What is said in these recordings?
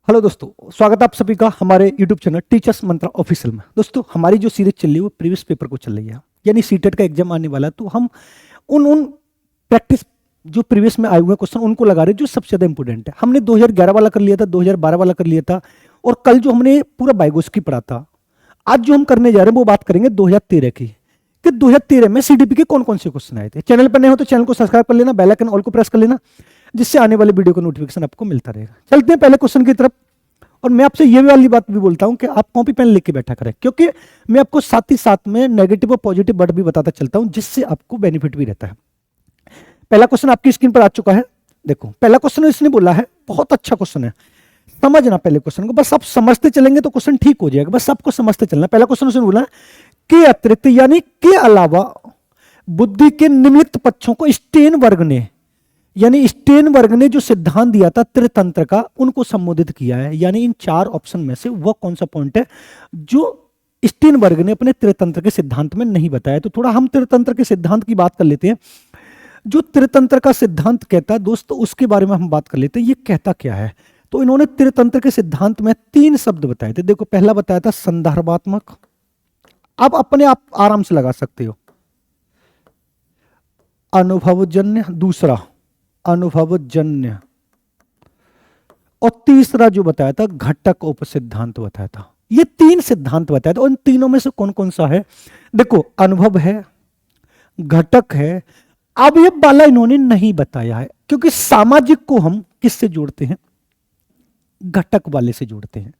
Hello दोस्तों, स्वागत है आप सभी का हमारे यूट्यूब चैनल टीचर्स मंत्रा ऑफिशियल में। दोस्तों, हमारी जो सीरीज चल रही है वो प्रीवियस पेपर को चल रही है, यानी सीटेट का एग्जाम आने वाला है। तो हम उन प्रैक्टिस जो प्रीवियस में आए हुए क्वेश्चन उनको लगा रहे हैं जो सबसे ज़्यादा इंपॉर्टेंट है। हमने 2011 वाला कर लिया था, 2012 वाला कर लिया था, और कल जो हमने पूरा बायोगोस्की पढ़ा था। आज जो हम करने जा रहे हैं वो बात करेंगे 2013 की, कि 2013 में सीडीपी के कौन कौन से क्वेश्चन आए थे। चैनल पर नए हो तो चैनल को सब्सक्राइब कर लेना, बेल आइकन ऑल को प्रेस कर लेना, जिससे आने वाले वीडियो का नोटिफिकेशन आपको मिलता रहेगा। चलते हैं पहले क्वेश्चन की तरफ। और मैं आपसे ये वाली बात भी बोलता हूं कि आप कॉपी पेन लेके बैठा करें, क्योंकि मैं आपको साथ ही साथ में नेगेटिव और पॉजिटिव वर्ड भी बताता चलता हूं, जिससे आपको बेनिफिट भी रहता है। पहला क्वेश्चन आपकी स्क्रीन पर आ चुका है। देखो, पहला क्वेश्चन इसने बोला है, बहुत अच्छा क्वेश्चन है, समझना पहले क्वेश्चन को। बस आप समझते चलेंगे तो क्वेश्चन ठीक हो जाएगा, बस आपको समझते चलना। पहला क्वेश्चन उसने बोला के अतिरिक्त यानी के अलावा बुद्धि के निम्नलिखित पक्षों को स्टेन वर्ग ने, यानी स्टेन वर्ग ने जो सिद्धांत दिया था त्रितंत्र का, उनको संबोधित किया है। यानी इन चार ऑप्शन में से वह कौन सा पॉइंट है जो स्टेन वर्ग ने अपने त्रितंत्र के सिद्धांत में नहीं बताया। तो थोड़ा हम त्रितंत्र के सिद्धांत की बात कर लेते हैं। जो त्रितंत्र का सिद्धांत कहता है दोस्तों, उसके बारे में हम बात कर लेते हैं, ये कहता क्या है। तो इन्होंने त्रितंत्र के सिद्धांत में तीन शब्द बताए थे। देखो, पहला बताया था संदर्भात्मक, अब अपने आप आराम से लगा सकते हो, अनुभवजन्य, दूसरा अनुभवजन्य, और तीसरा जो बताया था घटक उप सिद्धांत बताया था। ये तीन सिद्धांत बताया था, और इन तीनों में से कौन कौन सा है। देखो, अनुभव है, घटक है। अब ये वाला इन्होंने नहीं बताया है, क्योंकि सामाजिक को हम किससे जोड़ते हैं, घटक वाले से जोड़ते हैं।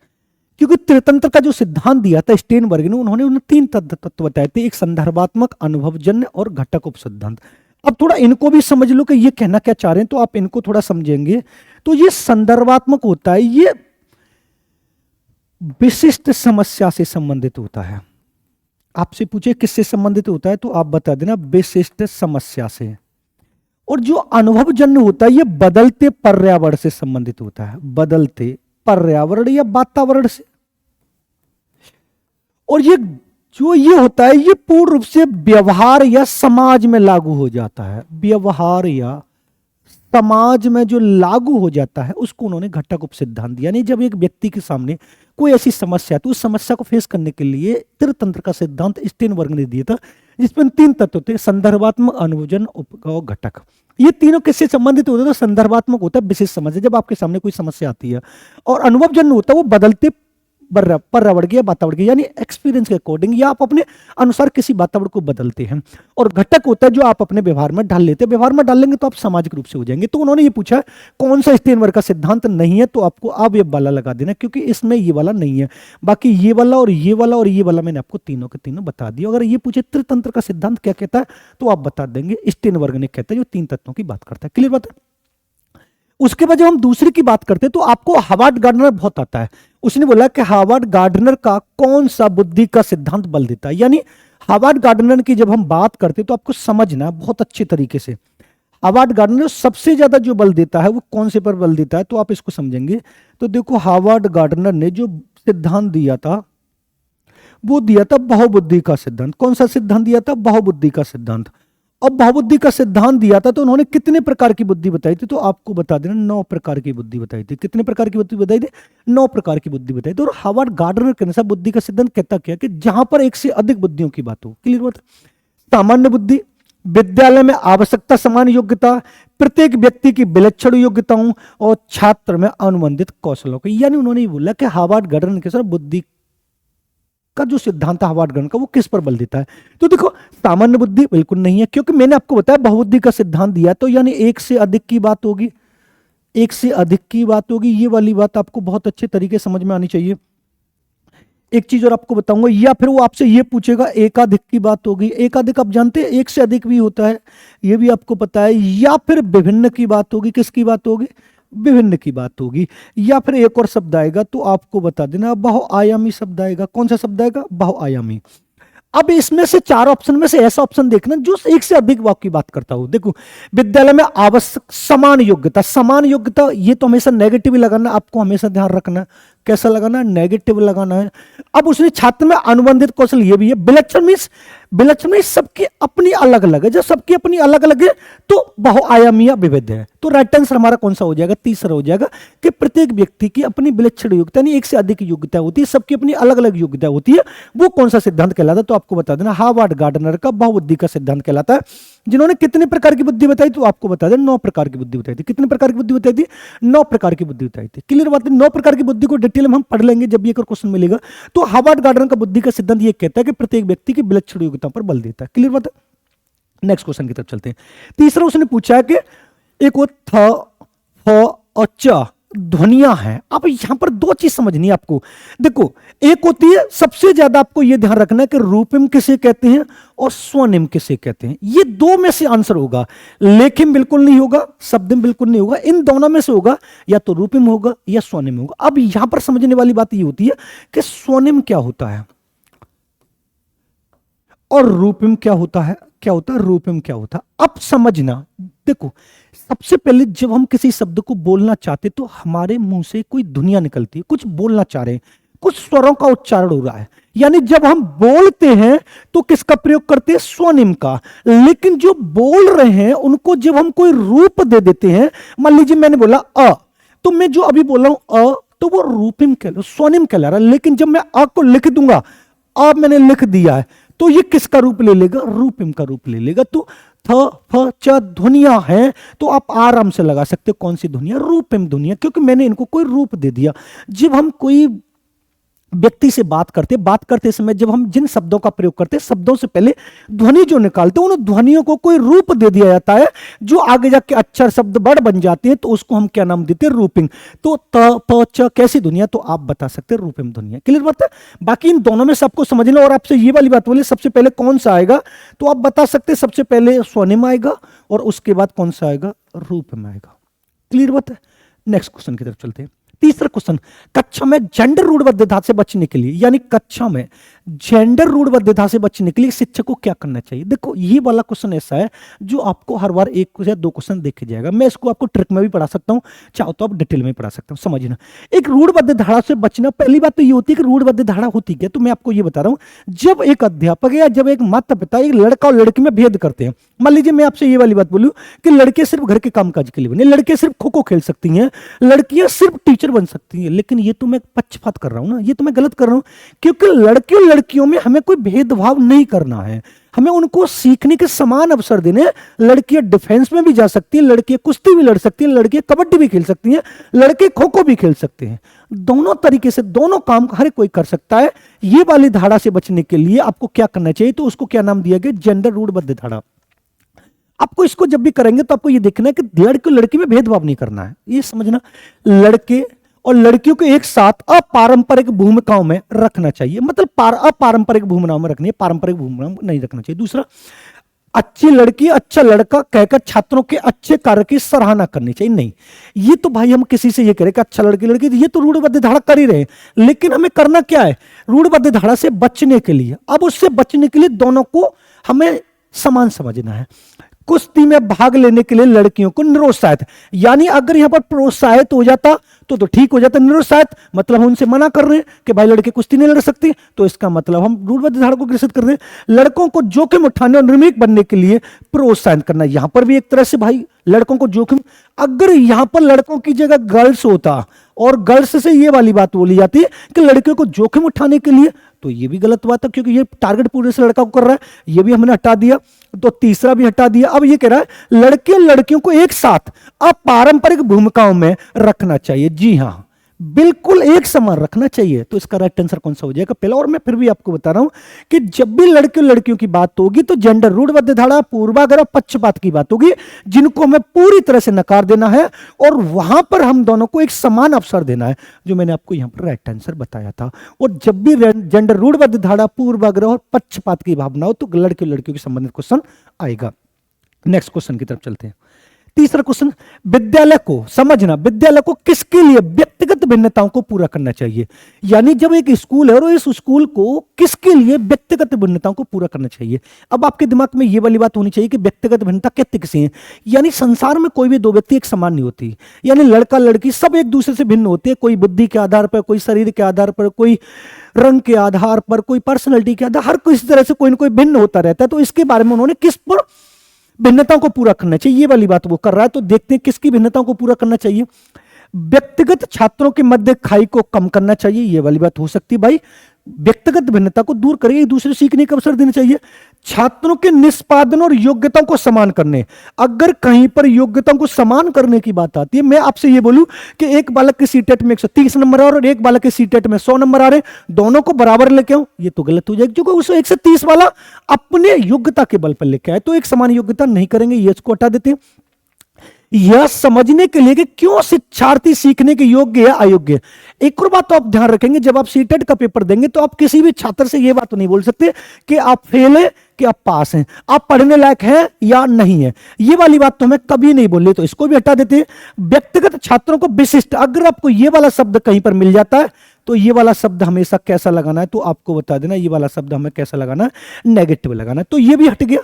क्योंकि त्रितंत्र का जो सिद्धांत दिया था स्टेनबर्ग ने, उन्होंने उन तीन तत्व बताए थे, एक संदर्भात्मक, अनुभवजन्य और घटक उप सिद्धांत। अब थोड़ा इनको भी समझ लो कि ये कहना क्या चाह रहे हैं, तो आप इनको थोड़ा समझेंगे। तो ये संदर्भात्मक होता है, ये विशिष्ट समस्या से संबंधित होता है। आपसे पूछे किससे संबंधित होता है, तो आप बता देना विशिष्ट समस्या से। और जो अनुभवजन्य होता है, ये बदलते पर्यावरण से संबंधित होता है, बदलते पर्यावरण या वातावरण से। और ये होता है, ये पूर्ण रूप से व्यवहार या समाज में लागू हो जाता है। व्यवहार या समाज में जो लागू हो जाता है, उसको उन्होंने घटक उप सिद्धांत दिया। यानी जब एक व्यक्ति के सामने कोई ऐसी समस्या है, तो उस समस्या को फेस करने के लिए त्रितंत्र का सिद्धांत स्टेनबर्ग ने दिया था, जिसमें तीन तत्व थे, संदर्भात्मक, अनुभवजन्य और घटक। ये तीनों किससे संबंधित होते हैं, तो संदर्भात्मक होता है विशेष समस्या, जब आपके सामने कोई समस्या आती है, और अनुभवजन्य होता है वो बदलते पर्यावरण के या वातावरण के, यानी एक्सपीरियंस के अकॉर्डिंग, या आप अपने अनुसार किसी वातावरण को बदलते हैं। और घटक होता है जो आप अपने व्यवहार में डाल लेते हैं, व्यवहार में डाल लेंगे तो आप सामाजिक रूप से हो जाएंगे। तो उन्होंने ये पूछा कौन सा स्टेनबर्ग का सिद्धांत नहीं है, तो आपको अब ये वाला लगा देना, क्योंकि इसमें ये वाला नहीं है। बाकी ये वाला और ये वाला और ये वाला मैंने आपको तीनों के तीनों बता दिया। अगर ये पूछे त्रितंत्र का सिद्धांत क्या कहता है, तो आप बता देंगे स्टेनबर्ग ने कहता है जो तीन तत्वों की बात करता है। क्लियर बात है। उसके बाद जब हम दूसरे की बात करते हैं, तो आपको हार्वर्ड गार्डनर बहुत आता है। उसने बोला कि हार्वर्ड गार्डनर का कौन सा बुद्धि का सिद्धांत बल देता है। यानी हार्वर्ड गार्डनर की जब हम बात करते हैं, तो आपको समझना बहुत अच्छे तरीके से, हार्वर्ड गार्डनर सबसे ज्यादा जो बल देता है वो कौन से पर बल देता है, तो आप इसको समझेंगे। तो देखो, हार्वर्ड गार्डनर ने जो सिद्धांत दिया था, वो दिया था बहुबुद्धि का सिद्धांत। कौन सा सिद्धांत दिया था, बहुबुद्धि का सिद्धांत। अब बहुबुद्धि का सिद्धांत दिया था, तो उन्होंने कितने प्रकार की बुद्धि बताई थी, तो आपको बता देना 9 प्रकार की बुद्धि बताई थी। कितने प्रकार की बुद्धि बताई थी, 9 प्रकार की बुद्धि बताई थी। और हार्वर्ड गार्डनर के अनुसार बुद्धि का सिद्धांत कहता क्या कि जहां पर एक से अधिक बुद्धियों की बात हो। क्लियर बात। सामान्य बुद्धि, विद्यालय में आवश्यकता समान योग्यता, प्रत्येक व्यक्ति की विलक्षण योग्यताओं, और छात्र में अनुबंधित कौशलों की। यानी उन्होंने बोला कि हार्वर्ड गार्डनर के अनुसार बुद्धि का जो सिद्धांत है हार्वर्ड गार्डनर का, वो किस पर बल देता है। तो देखो, सामान्य बुद्धि बिल्कुल नहीं है, क्योंकि मैंने आपको बताया बहुबुद्धि का सिद्धांत दिया, तो यानी एक से अधिक की बात होगी, एक से अधिक की बात होगी। ये वाली बात आपको बहुत अच्छे तरीके समझ में आनी चाहिए। एक चीज और आपको बताऊंगा, या फिर वो आपसे ये पूछेगा एकाधिक की बात होगी। एकाधिक आप जानते हैं, एक से अधिक भी होता है, ये भी आपको पता है। या फिर विभिन्न की बात होगी, किसकी बात होगी, विभिन्न की बात होगी। या फिर एक और शब्द आएगा, तो आपको बता देना बहुआयामी शब्द आएगा। कौन सा शब्द आएगा, बहुआयामी। अब इसमें से चार ऑप्शन में से ऐसा ऑप्शन देखना जो एक से अधिक वाक्य की बात करता हो। देखो, विद्यालय में आवश्यक समान योग्यता, समान योग्यता ये तो हमेशा नेगेटिव लगाना, आपको हमेशा ध्यान रखना है। कैसा लगाना है? नेगेटिव लगाना है। अब उसने छात्र में अनुबंधित कौशल ये भी है। विलक्षण मीन्स सबकी अपनी अलग अलग है। जब सबकी अपनी अलग अलग है तो बहुआयामी या विविध है। तो राइट आंसर हमारा कौन सा हो जाएगा? तीसरा हो जाएगा कि प्रत्येक व्यक्ति की अपनी विलक्षण योग्यता, यानी एक से अधिक योग्यता होती है, सबकी अपनी अलग अलग योग्यता होती है। वो कौन सा सिद्धांत कहलाता है? तो आपको बता देना, हार्वर्ड गार्डनर का बहुबुद्धि का सिद्धांत कहलाता है। जिन्होंने कितने प्रकार की बुद्धि बताई? तो आपको बता दें 9 प्रकार की बुद्धि बताई थी। कितने प्रकार की बुद्धि बताई थी? 9 प्रकार की बुद्धि बताई थी। क्लियर बात है? 9 प्रकार की बुद्धि को डिटेल में हम पढ़ लेंगे जब ये क्वेश्चन मिलेगा। तो हार्वर्ड गार्डनर का बुद्धि का सिद्धांत ये कहता है कि प्रत्येक व्यक्ति की विलक्षण योग्यता पर बल देता है। क्लियर बात है? नेक्स्ट क्वेश्चन की तरफ चलते हैं। तीसरा उसने पूछा है कि एक वो थ, फ और च ध्वनियां हैं। अब यहां पर दो चीज समझनी है आपको। देखो, एक होती है, सबसे ज्यादा आपको यह ध्यान रखना है कि रूपम किसे कहते हैं और स्वनिम किसे कहते हैं। ये दो में से आंसर होगा। लेखिम बिल्कुल नहीं होगा, शब्दम बिल्कुल नहीं होगा, इन दोनों में से होगा, या तो रूपम होगा या स्वनिम होगा। अब यहां पर समझने वाली बात यह होती है कि स्वनिम क्या होता है और रूपम क्या होता है। क्या होता है? रूपम क्या होता है। अब समझना, देखो, सबसे पहले जब हम किसी शब्द को बोलना चाहते तो हमारे मुंह से कोई ध्वनियां निकलती है, कुछ बोलना चाह रहे हैं, कुछ स्वरों का उच्चारण हो रहा है। यानी जब हम बोलते हैं तो किसका प्रयोग करते हैं? स्वनिम का। लेकिन जो बोल रहे हैं उनको जब हम कोई रूप दे देते हैं, मान लीजिए मैंने बोला अ, तो मैं जो अभी बोल रहा हूं अ, तो वो रूपम स्वनिम कहला रहा है। लेकिन जब मैं अ को लिख दूंगा, अब मैंने लिख दिया है, तो ये किसका रूप ले लेगा? रूपम का रूप ले लेगा। तो थ, फ, च ध्वनियां हैं, तो आप आराम से लगा सकते हो कौन सी ध्वनियां? रूपम ध्वनियां, क्योंकि मैंने इनको कोई रूप दे दिया। जब हम कोई व्यक्ति से बात करते समय जब हम जिन शब्दों का प्रयोग करते हैं, शब्दों से पहले ध्वनि जो निकालते हैं, उन ध्वनियों को कोई रूप दे दिया जाता है, जो आगे जाके अक्षर शब्द वर्ड बन जाते हैं, तो उसको हम क्या नाम देते हैं? रूपिंग। तो त, प, च कैसी ध्वनिया? तो आप बता सकते हैं रूपिम ध्वनिया। क्लियर बात है? बाकी इन दोनों में सबको समझना। और आपसे ये वाली बात बोली, सबसे पहले कौन सा आएगा? तो आप बता सकते हैं सबसे पहले स्वनिम आएगा और उसके बाद कौन सा आएगा? रूपम आएगा। क्लियर बात है? नेक्स्ट क्वेश्चन की तरफ चलते हैं। तीसरा क्वेश्चन, कक्षा में जेंडर रूढ़िवादिता से बचने के लिए, यानी कक्षा में जेंडर रूढ़िवादिता से बचने के लिए शिक्षक को क्या करना चाहिए? देखो, ये वाला क्वेश्चन ऐसा है जो आपको हर बार एक या दो क्वेश्चन देखे जाएगा। मैं इसको आपको ट्रिक में भी पढ़ा सकता हूं, चाहो तो आप डिटेल में पढ़ा सकता हूं। समझना, एक रूढ़िवादी धारा से बचना, पहली बात तो ये होती है कि रूढ़िवादी धारा होती क्या? तो मैं आपको ये बता रहा हूं, जब एक अध्यापक या जब एक माता पिता एक लड़का और लड़की में भेद करते हैं। मान लीजिए मैं आपसे ये वाली बात बोलूं कि लड़के सिर्फ घर के कामकाज के लिए बने, लड़के सिर्फ खो खो खेल सकती हैं, लड़कियां सिर्फ टीचर बन सकती हैं। लेकिन ये तो मैं पक्षपात कर रहा हूं ना, ये तो मैं गलत कर रहा हूं, क्योंकि लड़के और लड़कियों में हमें कोई भेदभाव नहीं करना है। हमें उनको सीखने के समान अवसर देने। लड़कियां डिफेंस में भी जा सकती हैं, लड़कियां कुश्ती भी लड़ सकती हैं, लड़कियां कबड्डी भी खेल सकती हैं, लड़के खो खो भी खेल सकते हैं। दोनों तरीके से दोनों काम हर कोई कर सकता है। ये वाली धारा से बचने के लिए आपको क्या करना चाहिए? तो उसको क्या नाम दिया गया? जेंडर रूढ़िबद्ध धारा। आपको इसको जब भी करेंगे तो आपको ये देखना है कि लड़के और लड़की में भेदभाव नहीं करना है। ये समझना, लड़के और लड़कियों को एक साथ अपारंपरिक भूमिकाओं में रखना चाहिए। मतलब अपारंपरिक भूमिकाओं में रखनी है, पारंपरिक भूमिकाओं में नहीं रखना चाहिए। दूसरा, अच्छी लड़की अच्छा लड़का कहकर छात्रों के अच्छे कार्य की सराहना करनी चाहिए। नहीं, ये तो भाई हम किसी से ये करें कि अच्छा लड़की लड़की, ये तो रूढ़िबद्ध धारा कर ही रहे। लेकिन हमें करना क्या है? रूढ़िबद्ध धारा से बचने के लिए, अब उससे बचने के लिए दोनों को हमें समान समझना है। कुश्ती में भाग लेने के लिए लड़कियों को निरुत्साहित, यानी अगर यहां पर प्रोत्साहित हो जाता तो ठीक हो जाता। निरुत्साहित मतलब हम उनसे मना कर रहे हैं कि भाई लड़के कुश्ती नहीं लड़ सकते, तो इसका मतलब हम रूढ़िबद्ध धारा को ग्रसित कर रहे हैं। लड़कों को जोखिम उठाने और निर्भीक बनने के लिए प्रोत्साहित करना, यहां पर भी एक तरह से भाई लड़कों को जोखिम, अगर यहां पर लड़कों की जगह गर्ल्स होता और गर्ल्स से ये वाली बात बोली जाती है कि लड़कियों को जोखिम उठाने के लिए, तो ये भी गलत बात है, क्योंकि ये टारगेट पूरे से लड़का को कर रहा है। ये भी हमने हटा दिया, तो तीसरा भी हटा दिया। अब ये कह रहा है लड़के और लड़कियों को एक साथ अपारंपरिक भूमिकाओं में रखना चाहिए। जी हां, बिल्कुल एक समान रखना चाहिए। तो इसका राइट आंसर कौन सा हो जाएगा? पहला। और मैं फिर भी आपको बता रहा हूं कि जब भी लड़के और लड़कियों की बात होगी तो जेंडर रूढ़िबद्ध धारा, पूर्वाग्रह, पक्षपात की बात होगी, जिनको हमें पूरी तरह से नकार देना है और वहां पर हम दोनों को एक समान अवसर देना है, जो मैंने आपको यहां पर राइट आंसर बताया था। और जब भी जेंडर रूढ़िबद्ध धारा, पूर्वाग्रह और पक्षपात की भावना हो तो लड़के और लड़कियों के संबंधित क्वेश्चन आएगा। नेक्स्ट क्वेश्चन की तरफ चलते हैं। तीसरा क्वेश्चन, विद्यालय को समझना, विद्यालय को किसके लिए व्यक्तिगत भिन्नताओं को पूरा करना चाहिए। यानी जब एक स्कूल है और इस स्कूल को किसके लिए व्यक्तिगत भिन्नताओं को पूरा करना चाहिए। अब आपके दिमाग में ये वाली बात होनी चाहिए कि व्यक्तिगत भिन्नता कितने किसी हैं, यानी संसार में कोई भी दो व्यक्ति एक समान नहीं होती, यानी लड़का लड़की सब एक दूसरे से भिन्न होते हैं, कोई बुद्धि के आधार पर, कोई शरीर के आधार पर, कोई रंग के आधार पर, कोई पर्सनैलिटी के आधार, हर किसी तरह से कोई ना कोई भिन्न होता रहता है। तो इसके बारे में उन्होंने किस पर भिन्नताओं को पूरा करना चाहिए, ये वाली बात वो कर रहा है। तो देखते हैं किसकी भिन्नताओं को पूरा करना चाहिए। व्यक्तिगत छात्रों के मध्य खाई को कम करना चाहिए, ये वाली बात हो सकती है भाई। व्यक्तिगत भिन्नता को दूर करिए, एक दूसरे सीखने का अवसर देना चाहिए। छात्रों के निष्पादन और योग्यताओं को समान करने, अगर कहीं पर योग्यताओं को समान करने की बात आती है, मैं आपसे ये बोलूं कि एक बालक के सीटेट में 130 नंबर आ रहे और एक बालक के सीटेट में 100 नंबर आ रहे, दोनों को बराबर लेके आओ, ये तो गलत हो जाएगा, क्योंकि उस 130 वाला अपने योग्यता के बल पर लेके आए, तो एक समान योग्यता नहीं करेंगे, ये इसको हटा देते हैं। यह समझने के लिए कि क्यों शिक्षार्थी सीखने के योग्य है अयोग्य। एक और बात तो आप ध्यान रखेंगे, जब आप सीटेट का पेपर देंगे तो आप किसी भी छात्र से यह बात तो नहीं बोल सकते कि आप फेल हैं कि आप पास हैं, आप पढ़ने लायक हैं या नहीं है, ये वाली बात तो हमें कभी नहीं बोले, तो इसको भी हटा देते हैं। व्यक्तिगत छात्रों को विशिष्ट, अगर आपको ये वाला शब्द कहीं पर मिल जाता है तो ये वाला शब्द हमेशा कैसा लगाना है, तो आपको बता देना, ये वाला शब्द हमें कैसा लगाना है, नेगेटिव लगाना है, तो ये भी हट गया।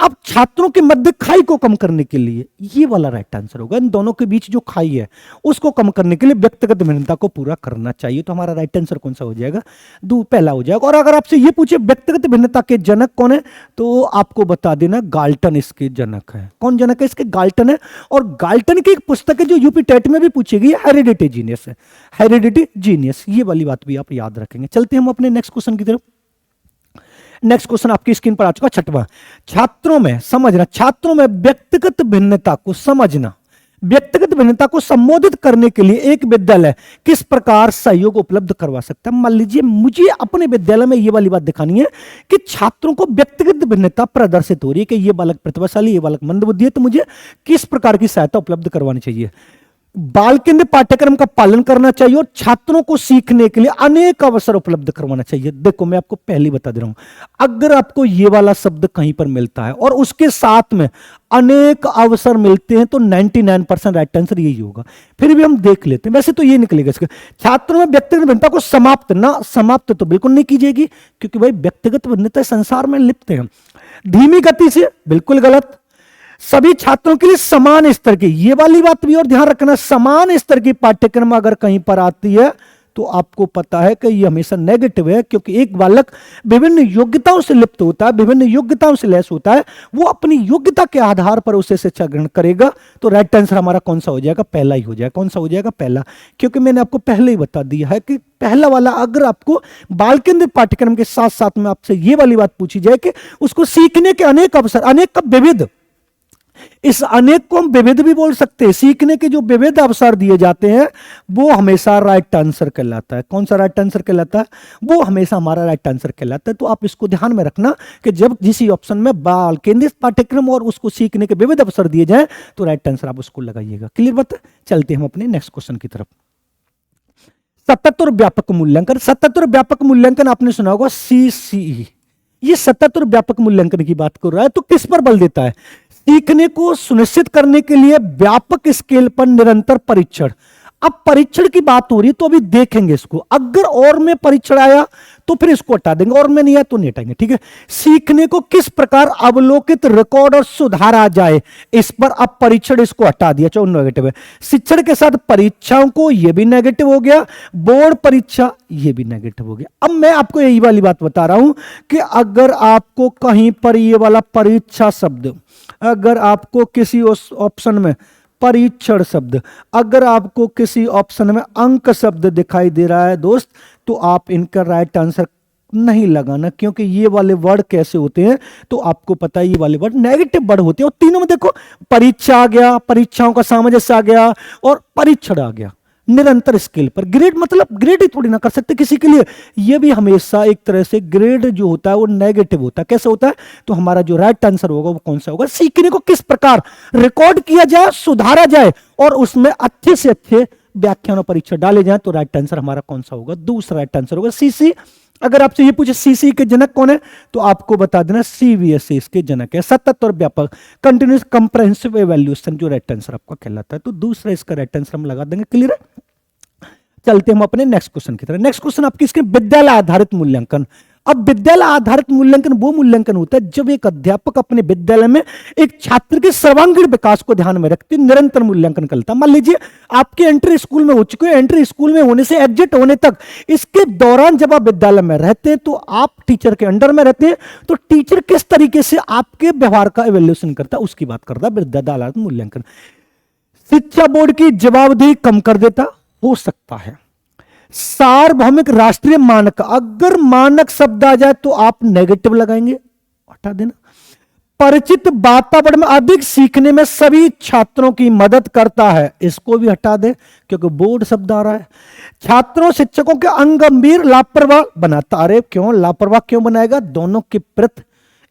अब छात्रों के मध्य खाई को कम करने के लिए, ये वाला राइट आंसर होगा, इन दोनों के बीच जो खाई है उसको कम करने के लिए व्यक्तिगत भिन्नता को पूरा करना चाहिए। तो हमारा राइट आंसर कौन सा हो जाएगा, पहला हो जाएगा। और अगर आपसे ये पूछे व्यक्तिगत भिन्नता के जनक कौन है, तो आपको बता देना गाल्टन इसके जनक है। कौन जनक है इसके, गाल्टन है। और गाल्टन की एक पुस्तक है जो यूपी टेट में भी पूछी गई है, हेरिडिटी जीनियस है, हेरिडिटी जीनियस, ये वाली बात भी आप याद रखेंगे। चलते हैं हम अपने नेक्स्ट क्वेश्चन की तरफ। नेक्स्ट क्वेश्चन आपकी स्क्रीन पर आ चुका, छठवां, छात्रों में समझना, छात्रों में व्यक्तिगत भिन्नता को समझना, व्यक्तिगत भिन्नता को संबोधित करने के लिए एक विद्यालय किस प्रकार सहयोग उपलब्ध करवा सकता है। मान लीजिए मुझे अपने विद्यालय में ये वाली बात दिखानी है कि छात्रों को व्यक्तिगत भिन्नता प्रदर्शित हो रही है कि ये बालक प्रतिभाशाली, ये बालक मंदबुद्धि है, तो मुझे किस प्रकार की सहायता उपलब्ध करवानी चाहिए। बाल केंद्र पाठ्यक्रम का पालन करना चाहिए और छात्रों को सीखने के लिए अनेक अवसर उपलब्ध करवाना चाहिए। देखो मैं आपको पहले बता दे रहा हूं, अगर आपको ये वाला शब्द कहीं पर मिलता है और उसके साथ में अनेक अवसर मिलते हैं तो 99% राइट आंसर यही होगा। फिर भी हम देख लेते हैं, वैसे तो ये निकलेगा इसका। छात्रों में व्यक्तिगत भिन्नता को समाप्त तो बिल्कुल नहीं की जाएगी, क्योंकि भाई व्यक्तिगत भिन्नता संसार में लिप्त है। धीमी गति से, बिल्कुल गलत। सभी छात्रों के लिए समान स्तर की, ये वाली बात भी और ध्यान रखना, समान स्तर की पाठ्यक्रम अगर कहीं पर आती है तो आपको पता है कि ये हमेशा नेगेटिव है, क्योंकि एक बालक विभिन्न योग्यताओं से लिप्त होता है, विभिन्न योग्यताओं से लैस होता है, वो अपनी योग्यता के आधार पर उसे शिक्षा ग्रहण करेगा। तो राइट आंसर हमारा कौन सा हो जाएगा, पहला ही हो जाएगा। कौन सा हो जाएगा, पहला, क्योंकि मैंने आपको पहले ही बता दिया है कि पहला वाला, अगर आपको बाल केंद्रित पाठ्यक्रम के साथ साथ में आपसे ये वाली बात पूछी जाए कि उसको सीखने के अनेक अवसर, अनेक का विविध, इस अनेक को हम विविध भी बोल सकते हैं, सीखने के जो विविध अवसर दिए जाते हैं वो हमेशा राइट आंसर कहलाता है। कौन सा राइट आंसर कहलाता है, वो हमेशा हमारा राइट आंसर कहलाता है। तो आप इसको ध्यान में रखना कि जब जिस ऑप्शन में बाल केंद्रित पाठ्यक्रम और उसको सीखने के विविध अवसर दिए जाए तो राइट आंसर आप उसको लगाइएगा। क्लियर बात है। चलते हम अपने नेक्स्ट क्वेश्चन की तरफ। सतत और व्यापक मूल्यांकन, सतत और व्यापक मूल्यांकन आपने सुना होगा CCE, ये सतत और व्यापक मूल्यांकन की बात कर रहा है। तो किस पर बल देता है, सीखने को सुनिश्चित करने के लिए व्यापक स्केल पर निरंतर परीक्षण। अब परीक्षण की बात हो रही है तो अभी देखेंगे इसको, अगर और में परीक्षण आया तो फिर इसको हटा देंगे, और में नहीं आया तो नहीं हटाएंगे, ठीक है। सीखने को किस प्रकार अवलोकित, रिकॉर्ड और सुधारा जाए, इस पर अब परीक्षण, इसको हटा दिया, चलो नेगेटिव है। शिक्षण के साथ परीक्षाओं को, यह भी नेगेटिव हो गया। बोर्ड परीक्षा, यह भी नेगेटिव हो गया। अब मैं आपको यही वाली बात बता रहा हूं कि अगर आपको कहीं पर यह वाला परीक्षा शब्द, अगर आपको किसी ऑप्शन में परीक्षण शब्द, अगर आपको किसी ऑप्शन में अंक शब्द दिखाई दे रहा है दोस्त, तो आप इनका राइट आंसर नहीं लगाना, क्योंकि ये वाले वर्ड कैसे होते हैं तो आपको पता है, ये वाले वर्ड नेगेटिव वर्ड होते हैं। और तीनों में देखो, परीक्षा आ गया, परीक्षाओं का सामंजस्य आ गया और परीक्षण आ गया। निरंतर स्केल पर, ग्रेड मतलब ग्रेड ही थोड़ी ना कर सकते किसी के लिए, ये भी हमेशा एक तरह से ग्रेड जो होता है वो नेगेटिव होता है। कैसे होता है, तो हमारा जो राइट आंसर होगा वो कौन सा होगा, सीखने को किस प्रकार रिकॉर्ड किया जाए, सुधारा जाए और उसमें अच्छे से अच्छे व्याख्यान और परीक्षा डाले जाए तो राइट आंसर हमारा कौन सा होगा? दूसरा राइट आंसर होगा सीसी। अगर आपसे ये पूछे सीसी के जनक कौन है तो आपको बता देना सीबीएसई इसके जनक है। सतत और व्यापक कंटिन्यूस कंप्रेहेंसिव एवेल्यूएशन जो राइट आंसर आपका कहलाता है, तो दूसरा इसका राइट आंसर हम लगा देंगे। क्लियर है? चलते हम अपने नेक्स्ट क्वेश्चन की तरफ। नेक्स्ट क्वेश्चन आपकी स्क्रीन, विद्यालय आधारित मूल्यांकन। अब विद्यालय आधारित मूल्यांकन वो मूल्यांकन होता है जब एक अध्यापक अपने विद्यालय में एक छात्र के सर्वांगीण विकास को ध्यान में रखते निरंतर मूल्यांकन करता है। मान लीजिए आपके एंट्री स्कूल में हो चुके हैं, एंट्री स्कूल में होने से एग्जिट होने तक, इसके दौरान जब आप विद्यालय में रहते हैं तो आप टीचर के अंडर में रहते हैं, तो टीचर किस तरीके से आपके व्यवहार का इवैल्यूएशन करता है उसकी बात करता है विद्यालय आधारित मूल्यांकन। शिक्षा बोर्ड की जवाबदेही कम कर देता हो सकता है। सार्वभौमिक राष्ट्रीय मानक, अगर मानक शब्द आ जाए तो आप नेगेटिव लगाएंगे, हटा देना। परिचित वातावरण में अधिक सीखने में सभी छात्रों की मदद करता है, इसको भी हटा दे क्योंकि बोर्ड शब्द आ रहा है। छात्रों शिक्षकों के अंग गंभीर लापरवाह बनाता, अरे क्यों लापरवाह क्यों बनाएगा? दोनों के प्रति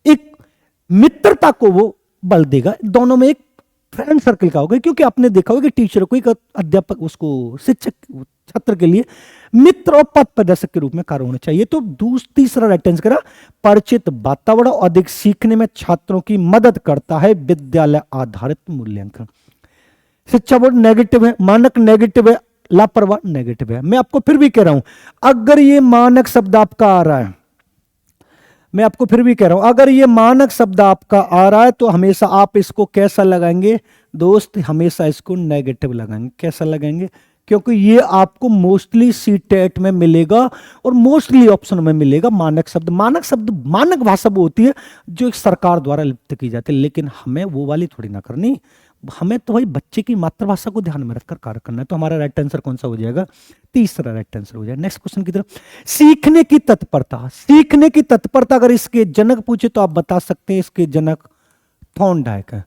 एक मित्रता को वो बल देगा, दोनों में एक फ्रेंड सर्कल का होगा, क्योंकि आपने देखा होगा कि टीचर को एक अध्यापक उसको शिक्षक छात्र के लिए मित्र और पथ प्रदर्शक के रूप में कार्य होना चाहिए। तो तीसरा राइट आंसर करा परिचित वातावरण और अधिक सीखने में छात्रों की मदद करता है विद्यालय आधारित मूल्यांकन। शिक्षा बोर्ड नेगेटिव है, मानक नेगेटिव है, लापरवाह नेगेटिव है। मैं आपको फिर भी कह रहा हूं, अगर ये मानक शब्द आपका आ रहा है, मैं आपको फिर भी कह रहा हूं, अगर ये मानक शब्द आपका आ रहा है तो हमेशा आप इसको कैसा लगाएंगे दोस्त? हमेशा इसको नेगेटिव लगाएंगे। कैसा लगाएंगे? क्योंकि ये आपको मोस्टली सीटेट में मिलेगा और मोस्टली ऑप्शन में मिलेगा मानक शब्द। मानक शब्द, मानक भाषा वो होती है जो एक सरकार द्वारा लिप्त की जाती है, लेकिन हमें वो वाली थोड़ी ना करनी, हमें तो भाई बच्चे की मातृभाषा को ध्यान में रखकर कार्य करना है। तो हमारा राइट आंसर कौन सा हो जाएगा? तीसरा राइट आंसर हो जाएगा। नेक्स्ट क्वेश्चन की तरफ, सीखने की तत्परता। सीखने की तत्परता अगर इसके जनक पूछे तो आप बता सकते हैं इसके जनक थॉर्नडाइक है।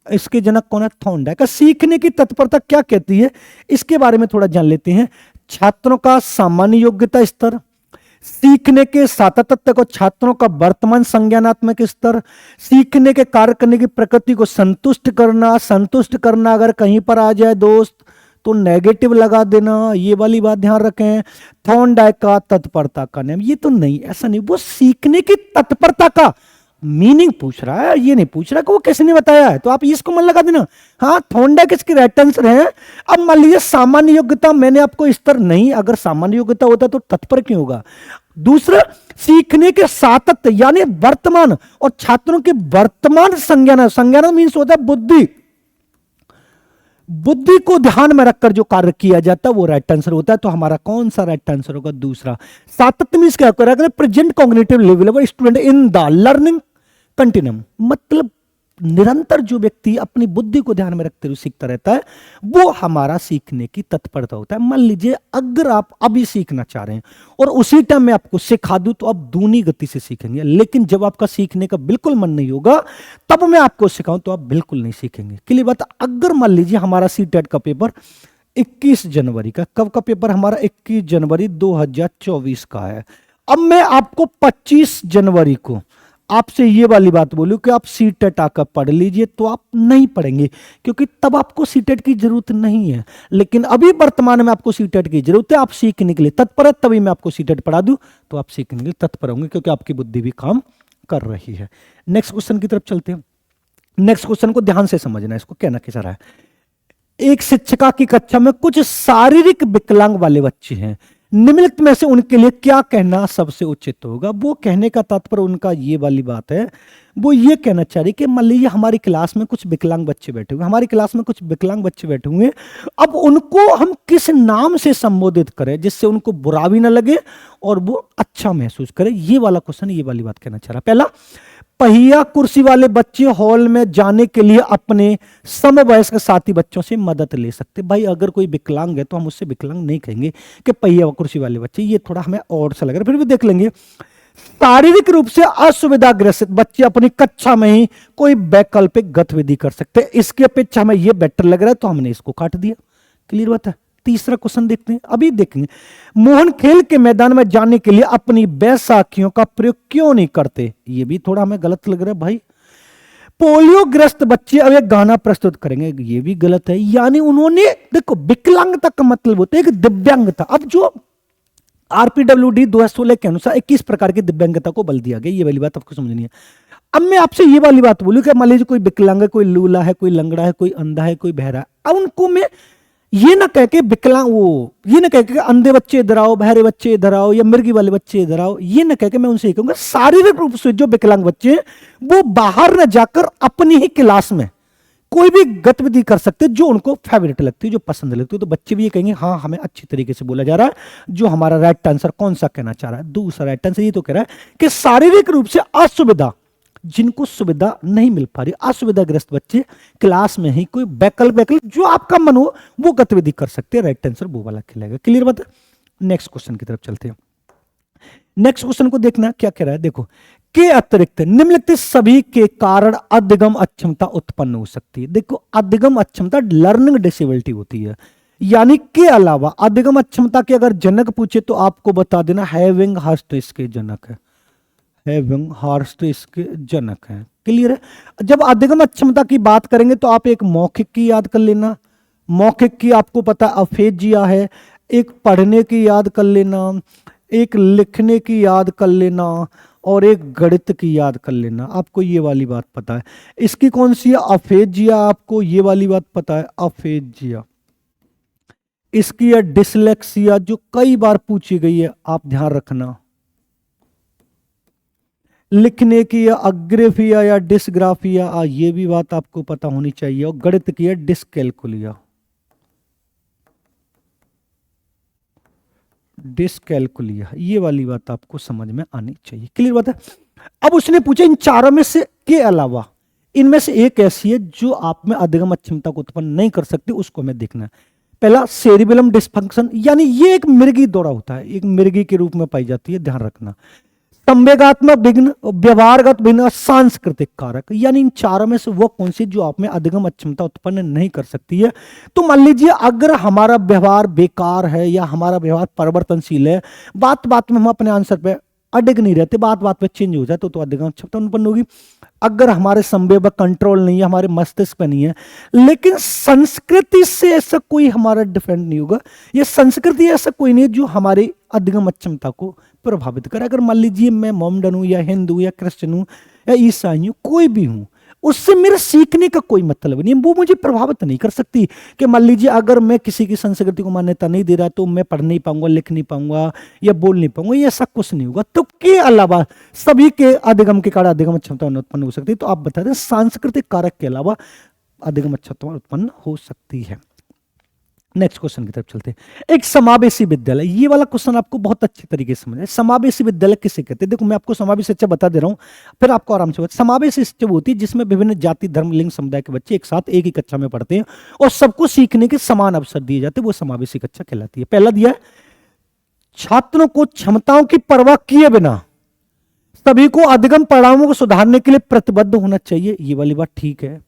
इसके जनक कौन है? थॉर्नडाइक। सीखने की तत्परता क्या कहती है इसके बारे में थोड़ा जान लेते हैं। छात्रों का सामान्य योग्यता स्तर, सीखने के सातत्य को, छात्रों का वर्तमान संज्ञानात्मक स्तर, सीखने के कार्य करने की प्रकृति को संतुष्ट करना। संतुष्ट करना अगर कहीं पर आ जाए दोस्त तो नेगेटिव लगा देना, ये वाली बात ध्यान रखें। थॉर्नडाइक का तत्परता का नेम, ये तो नहीं, ऐसा नहीं, वो सीखने की तत्परता का मीनिंग पूछ रहा है, ये नहीं पूछ रहा कि वो किसने नहीं बताया है, तो आप इसको मन लगा देना। हाँ, थॉर्नडाइक इसके राइट आंसर है। अब मान लीजिए सामान्य योग्यता, मैंने आपको स्तर नहीं, अगर सामान्य योग्यता होता तो तत्पर क्यों होगा? दूसरा, सीखने के सातत्य यानी वर्तमान और छात्रों के वर्तमान संज्ञान, संज्ञान मीन्स होता है बुद्धि, बुद्धि को ध्यान में रखकर जो कार्य किया जाता है वो राइट आंसर होता है। तो हमारा कौन सा राइट आंसर होगा? दूसरा। सातत्य मीन्स क्या करेगा? Present cognitive level of student in the learning continuum, मतलब निरंतर जो व्यक्ति अपनी बुद्धि को ध्यान में रखते हुए सीखता रहता है वो हमारा सीखने की तत्परता होता है। मान लीजिए अगर आप अभी सीखना चाह रहे हैं और उसी टाइम में आपको सिखा दूं तो आप दूनी गति से सीखेंगे, लेकिन जब आपका सीखने का बिल्कुल मन नहीं होगा तब मैं आपको सिखाऊं तो आप बिल्कुल नहीं सीखेंगे। क्लियर बात? अगर मान लीजिए हमारा सीटेट का पेपर 21 जनवरी का, कब का पेपर हमारा? 21 जनवरी 2024 का है। अब मैं आपको 25 जनवरी को आपसे ये वाली बात बोलूं कि आप सीटेट आकर पढ़ लीजिए, तो आप नहीं पढ़ेंगे क्योंकि तब आपको सीटेट की जरूरत नहीं है। लेकिन अभी वर्तमान में आपको सीटेट की जरूरत है, आप सीखने के लिए तत्पर है, तभी मैं आपको सीटेट पढ़ा दूं तो आप सीखने के लिए तत्पर होंगे क्योंकि आपकी बुद्धि भी काम कर रही है। नेक्स्ट क्वेश्चन की तरफ चलते हैं। नेक्स्ट क्वेश्चन को ध्यान से समझना, इसको कहना कैसा रहा है। एक शिक्षिका की कक्षा में कुछ शारीरिक विकलांग वाले बच्चे हैं, निम्नलिखित में से उनके लिए क्या कहना सबसे उचित होगा? वो कहने का तात्पर्य उनका ये वाली बात है, वो ये कहना चाह रही कि मान लीजिए हमारी क्लास में कुछ विकलांग बच्चे बैठे हुए, हमारी क्लास में कुछ विकलांग बच्चे बैठे हुए, अब उनको हम किस नाम से संबोधित करें जिससे उनको बुरा भी ना लगे और वो अच्छा महसूस करे, ये वाला क्वेश्चन, ये वाली बात कहना चाह रहा। पहला, पहिया कुर्सी वाले बच्चे हॉल में जाने के लिए अपने समवयस्क साथी बच्चों से मदद ले सकते। भाई अगर कोई विकलांग है तो हम उससे विकलांग नहीं कहेंगे कि पहिया कुर्सी वाले बच्चे, ये थोड़ा हमें और सा लग रहा है, फिर भी देख लेंगे। शारीरिक रूप से असुविधाग्रस्त बच्चे अपनी कक्षा में ही कोई वैकल्पिक गतिविधि कर सकते हैं, इसकी अपेक्षा हमें ये बेटर लग रहा है तो हमने इसको काट दिया। क्लियर बात है? तीसरा क्वेश्चन देखते हैं, अभी देखेंगे। मोहन खेल के मैदान में जाने के लिए अपनी बैसाखियों का प्रयोग क्यों नहीं करते? ये भी थोड़ा हमें गलत लग रहा है भाई। पोलियोग्रस्त बच्चे अब एक गाना प्रस्तुत करेंगे, ये भी गलत है। यानी उन्होंने देखो विकलांगता का मतलब होता है एक दिव्यांगता। अब जो आरपीडब्ल्यूडी 2016 के अनुसार 21 प्रकार की दिव्यांगता को बल दिया गया, ये वाली बात आपको समझनी है। अब मैं आपसे ये वाली बात बोलूं कि मान लीजिए कोई विकलांग है, कोई लूला है, कोई लंगड़ा है, कोई अंधा है, कोई बहरा है, अब उनको मैं ये ना कह के विकलांग ये ना कह के अंधे बच्चे इधर आओ, बहरे बच्चे इधर आओ, या मिर्गी वाले बच्चे इधर आओ, ये ना कह के मैं उनसे ये कहूंगा शारीरिक रूप से जो विकलांग बच्चे हैं वो बाहर न जाकर अपनी ही क्लास में कोई भी गतिविधि कर सकते जो उनको फेवरेट लगती है, जो पसंद लगती है। तो बच्चे भी ये कहेंगे हाँ हमें अच्छी तरीके से बोला जा रहा है। जो हमारा राइट आंसर कौन सा कहना चाह रहा है? दूसरा राइट आंसर ये तो कह रहा है कि शारीरिक रूप से असुविधा, जिनको सुविधा नहीं मिल पा रही, असुविधाग्रस्त बच्चे क्लास में ही कोई वैकल्पिक जो आपका मन हो वो गतिविधि कर सकते हैं। राइट आंसर वो वाला खिलाएगा। क्लियर बात है? नेक्स्ट क्वेश्चन की तरफ चलते हैं। नेक्स्ट क्वेश्चन को देखना क्या कह रहा है, देखो के अतिरिक्त निम्नलिखित सभी के कारण अधिगम अक्षमता उत्पन्न हो सकती है। देखो अधिगम अक्षमता लर्निंग डिसेबिलिटी होती है, यानी के अलावा अधिगम अक्षमता के अगर जनक पूछे तो आपको बता देना हैविंग हर्स्ट इसके जनक है, हैविंग हर्स्ट इसके जनक है। क्लियर है? जब अधिगम अक्षमता की बात करेंगे तो आप एक मौखिक की याद कर लेना, मौखिक की आपको पता अफेजिया है, एक पढ़ने की याद कर लेना, एक लिखने की याद कर लेना, और एक गणित की याद कर लेना। आपको ये वाली बात पता है। इसकी कौन सी है? अफेजिया। आपको ये वाली बात पता है, अफेजिया। इसकी है डिसलेक्सिया, जो कई बार पूछी गई है, आप ध्यान रखना। लिखने की है अग्रेफिया या डिसग्राफिया, ये भी बात आपको पता होनी चाहिए। और गणित की है डिसकैलकुलिया, डिसकैलकुलिया, ये वाली बात आपको समझ में आनी चाहिए। क्लियर बात है? अब उसने पूछा इन चारों में से के अलावा इनमें से एक ऐसी है जो आप में अधिगम अक्षमता को उत्पन्न नहीं कर सकती, उसको हमें देखना है। पहला सेरिबेलम डिस्फंक्शन, यानी ये एक मिर्गी दौरा होता है, एक मिर्गी के रूप में पाई जाती है, ध्यान रखना। संवेगात्मक विघ्न, व्यवहारगत विघ्न, सांस्कृतिक कारक, यानी इन चारों में से वो कौन सी जो आप में अधिगम अक्षमता उत्पन्न नहीं कर सकती है। तो मान लीजिए अगर हमारा व्यवहार बेकार है या हमारा व्यवहार परिवर्तनशील है, बात बात में हम अपने आंसर पे अडिग नहीं रहते, बात बात पे चेंज हो जाए तो अधिगम अक्षमता उत्पन्न होगी। अगर हमारे संवेग कंट्रोल नहीं है, हमारे मस्तिष्क पे नहीं है, लेकिन संस्कृति से ऐसा कोई हमारा डिफरेंट नहीं होगा, ये संस्कृति ऐसा कोई नहीं जो हमारी अधिगम अक्षमता को प्रभावित करे। अगर मान लीजिए मैं मोमडन हूं या हिंदू या क्रिश्चियन हूं या ईसाई हूं, कोई भी हूं, उससे मेरे सीखने का कोई मतलब नहीं, वो मुझे प्रभावित नहीं कर सकती। कि मान लीजिए अगर मैं किसी की संस्कृति को मान्यता नहीं दे रहा तो मैं पढ़ नहीं पाऊंगा, लिख नहीं पाऊंगा या बोल नहीं पाऊंगा, ये ऐसा कुछ नहीं होगा। तो के अलावा सभी के अधिगम के कारण अधिगम क्षमता उत्पन्न हो सकती है। तो आप बता दें सांस्कृतिक कारक के अलावा अधिगम क्षमता उत्पन्न हो सकती है। नेक्स्ट क्वेश्चन की तरफ चलते हैं। एक समावेशी विद्यालय, ये वाला क्वेश्चन आपको बहुत अच्छे तरीके से समझना है। समावेशी विद्यालय किसे कहते हैं? देखो मैं आपको समावेशी शिक्षा बता दे रहा हूं, फिर आपको आराम से बता। समावेशी शिक्षा होती है जिसमें विभिन्न जाति, धर्म, लिंग, समुदाय के बच्चे एक साथ एक ही कक्षा में पढ़ते हैं और सबको सीखने के समान अवसर दिए जाते हैं, वो समावेशी कक्षा कहलाती है। पहला दिया है छात्रों को क्षमताओं की परवाह किए बिना सभी को अधिगम परिणामों को सुधारने के लिए प्रतिबद्ध होना चाहिए, ये वाली बात ठीक है।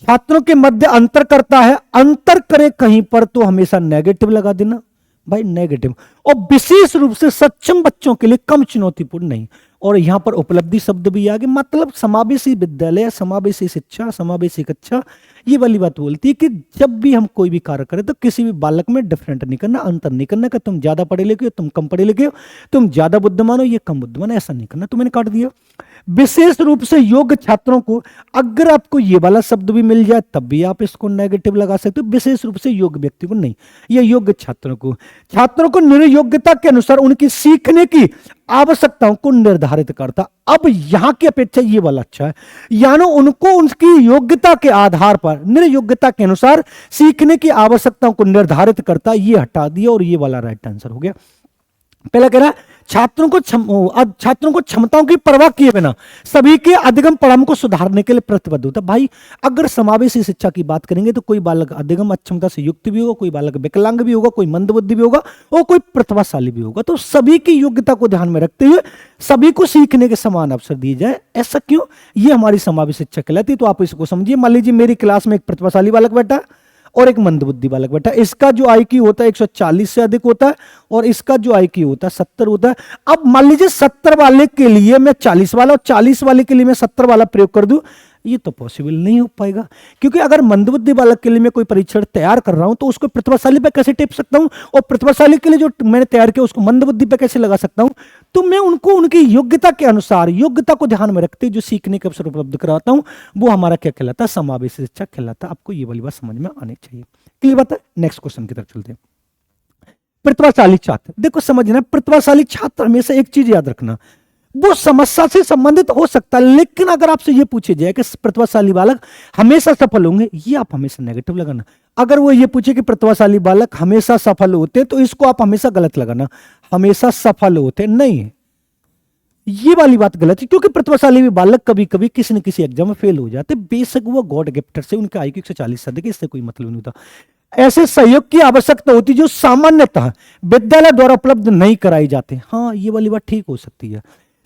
छात्रों के मध्य अंतर करता है, अंतर करे कहीं पर तो हमेशा नेगेटिव लगा देना भाई, नेगेटिव। और विशेष रूप से सक्षम बच्चों के लिए कम चुनौतीपूर्ण नहीं। और यहां पर उपलब्धि शब्द भी आ गए, मतलब समावेशी विद्यालय, समावेशी शिक्षा, समावेशी कक्षा, ये वाली बात बोलती है कि जब भी हम कोई भी कार्य करें तो किसी भी बालक में डिफरेंट नहीं करना, अंतर नहीं करना कि तुम ज्यादा पढ़े लिखे हो, तुम कम पढ़े लिखे हो, तुम ज्यादा बुद्धिमान हो, ये कम बुद्धिमान, ऐसा नहीं करना। तो मैंने काट दिया। विशेष रूप से योग्य छात्रों को, अगर आपको ये वाला शब्द भी मिल जाए तब भी आप इसको नेगेटिव लगा सकते हो। विशेष रूप से योग्य व्यक्ति को नहीं, ये योग्य छात्रों को निर्योग्यता के अनुसार उनकी सीखने की आवश्यकताओं को निर्धारित करता। अब यहां की अपेक्षा ये वाला अच्छा है, यानी उनको उनकी योग्यता के आधार पर निर्योग्यता के अनुसार सीखने की आवश्यकताओं को निर्धारित करता, ये हटा दिया और ये वाला राइट आंसर हो गया। पहला कह रहा है छात्रों को क्षमताओं की परवाह किए बिना सभी के अधिगम परिणाम को सुधारने के लिए प्रतिबद्ध होता। भाई अगर समावेशी शिक्षा की बात करेंगे तो कोई बालक अधिगम अक्षमता से युक्त भी होगा, कोई बालक विकलांग भी होगा, कोई मंदबुद्धि भी होगा और कोई प्रतिभाशाली भी होगा। तो सभी की योग्यता को ध्यान में रखते हुए सभी को सीखने के समान अवसर दिए जाए। ऐसा क्यों? ये हमारी समावेशी शिक्षा कहलाती है। तो आप इसको समझिए, मान लीजिए मेरी क्लास में एक प्रतिभाशाली बालक बैठा है और एक मंदबुद्धि बालक बेटा, इसका जो आईक्यू होता है 140 से अधिक होता है और इसका जो आईक्यू होता है 70 होता है। अब मान लीजिए 70 वाले के लिए मैं 40 वाला और 40 वाले के लिए मैं 70 वाला प्रयोग कर दूं, ये तो पॉसिबल नहीं हो पाएगा, क्योंकि अगर मंदबुद्धि बालक के लिए मैं कोई परीक्षण तैयार कर रहा हूं तो उसको प्रतिभाशाली पे कैसे टेप सकता हूं, और प्रतिभाशाली के लिए जो मैंने तैयार किया उसको मंदबुद्धि पे कैसे लगा सकता हूं। तो मैं उनको उनकी योग्यता के अनुसार, योग्यता को ध्यान में रखते जो सीखने के अवसर उपलब्ध कराता हूं, वो हमारा क्या कहलाता है, समावेशी शिक्षा कहलाता है। आपको ये वाली बात समझ में आनी चाहिए। क्लियर बात है। नेक्स्ट क्वेश्चन की तरफ चलते हैं। प्रतिभाशाली छात्र, देखो समझना, प्रतिभाशाली छात्र हमेशा एक चीज याद रखना, वो समस्या से संबंधित हो सकता है, लेकिन अगर आपसे ये पूछे जाए कि प्रतिभाशाली बालक हमेशा सफल होंगे, ये आप हमेशा नेगेटिव लगाना। अगर वो ये पूछे कि प्रतिभाशाली बालक हमेशा सफल होते, तो इसको आप हमेशा गलत लगाना, हमेशा सफल होते नहीं, ये वाली बात गलत है, क्योंकि प्रतिभाशाली बालक कभी कभी किसी न किसी एग्जाम में फेल हो जाते, बेशक वो गॉड गिफ्टेड से, उनके आईक्यू 140 से अधिक, इससे कोई मतलब नहीं होता। ऐसे सहयोग की आवश्यकता होती जो सामान्यतः विद्यालय द्वारा उपलब्ध नहीं कराई जाते। हाँ, ये वाली बात ठीक हो सकती है।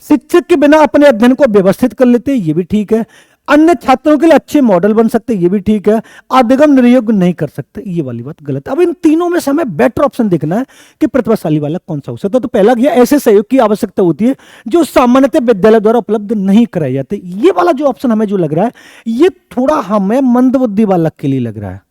शिक्षक के बिना अपने अध्ययन को व्यवस्थित कर लेते, ये भी ठीक है। अन्य छात्रों के लिए अच्छे मॉडल बन सकते, ये भी ठीक है। अधिगम निर्योग नहीं कर सकते, ये वाली बात गलत है। अब इन तीनों में से हमें बेटर ऑप्शन देखना है कि प्रतिभाशाली बालक कौन सा हो सकता है। तो पहला गया, ऐसे सहयोग की आवश्यकता होती है जो सामान्यतः विद्यालय द्वारा उपलब्ध नहीं कराए जाते। ये वाला जो ऑप्शन हमें जो लग रहा है, ये थोड़ा हमें मंदबुद्धि बालक के लिए लग रहा है।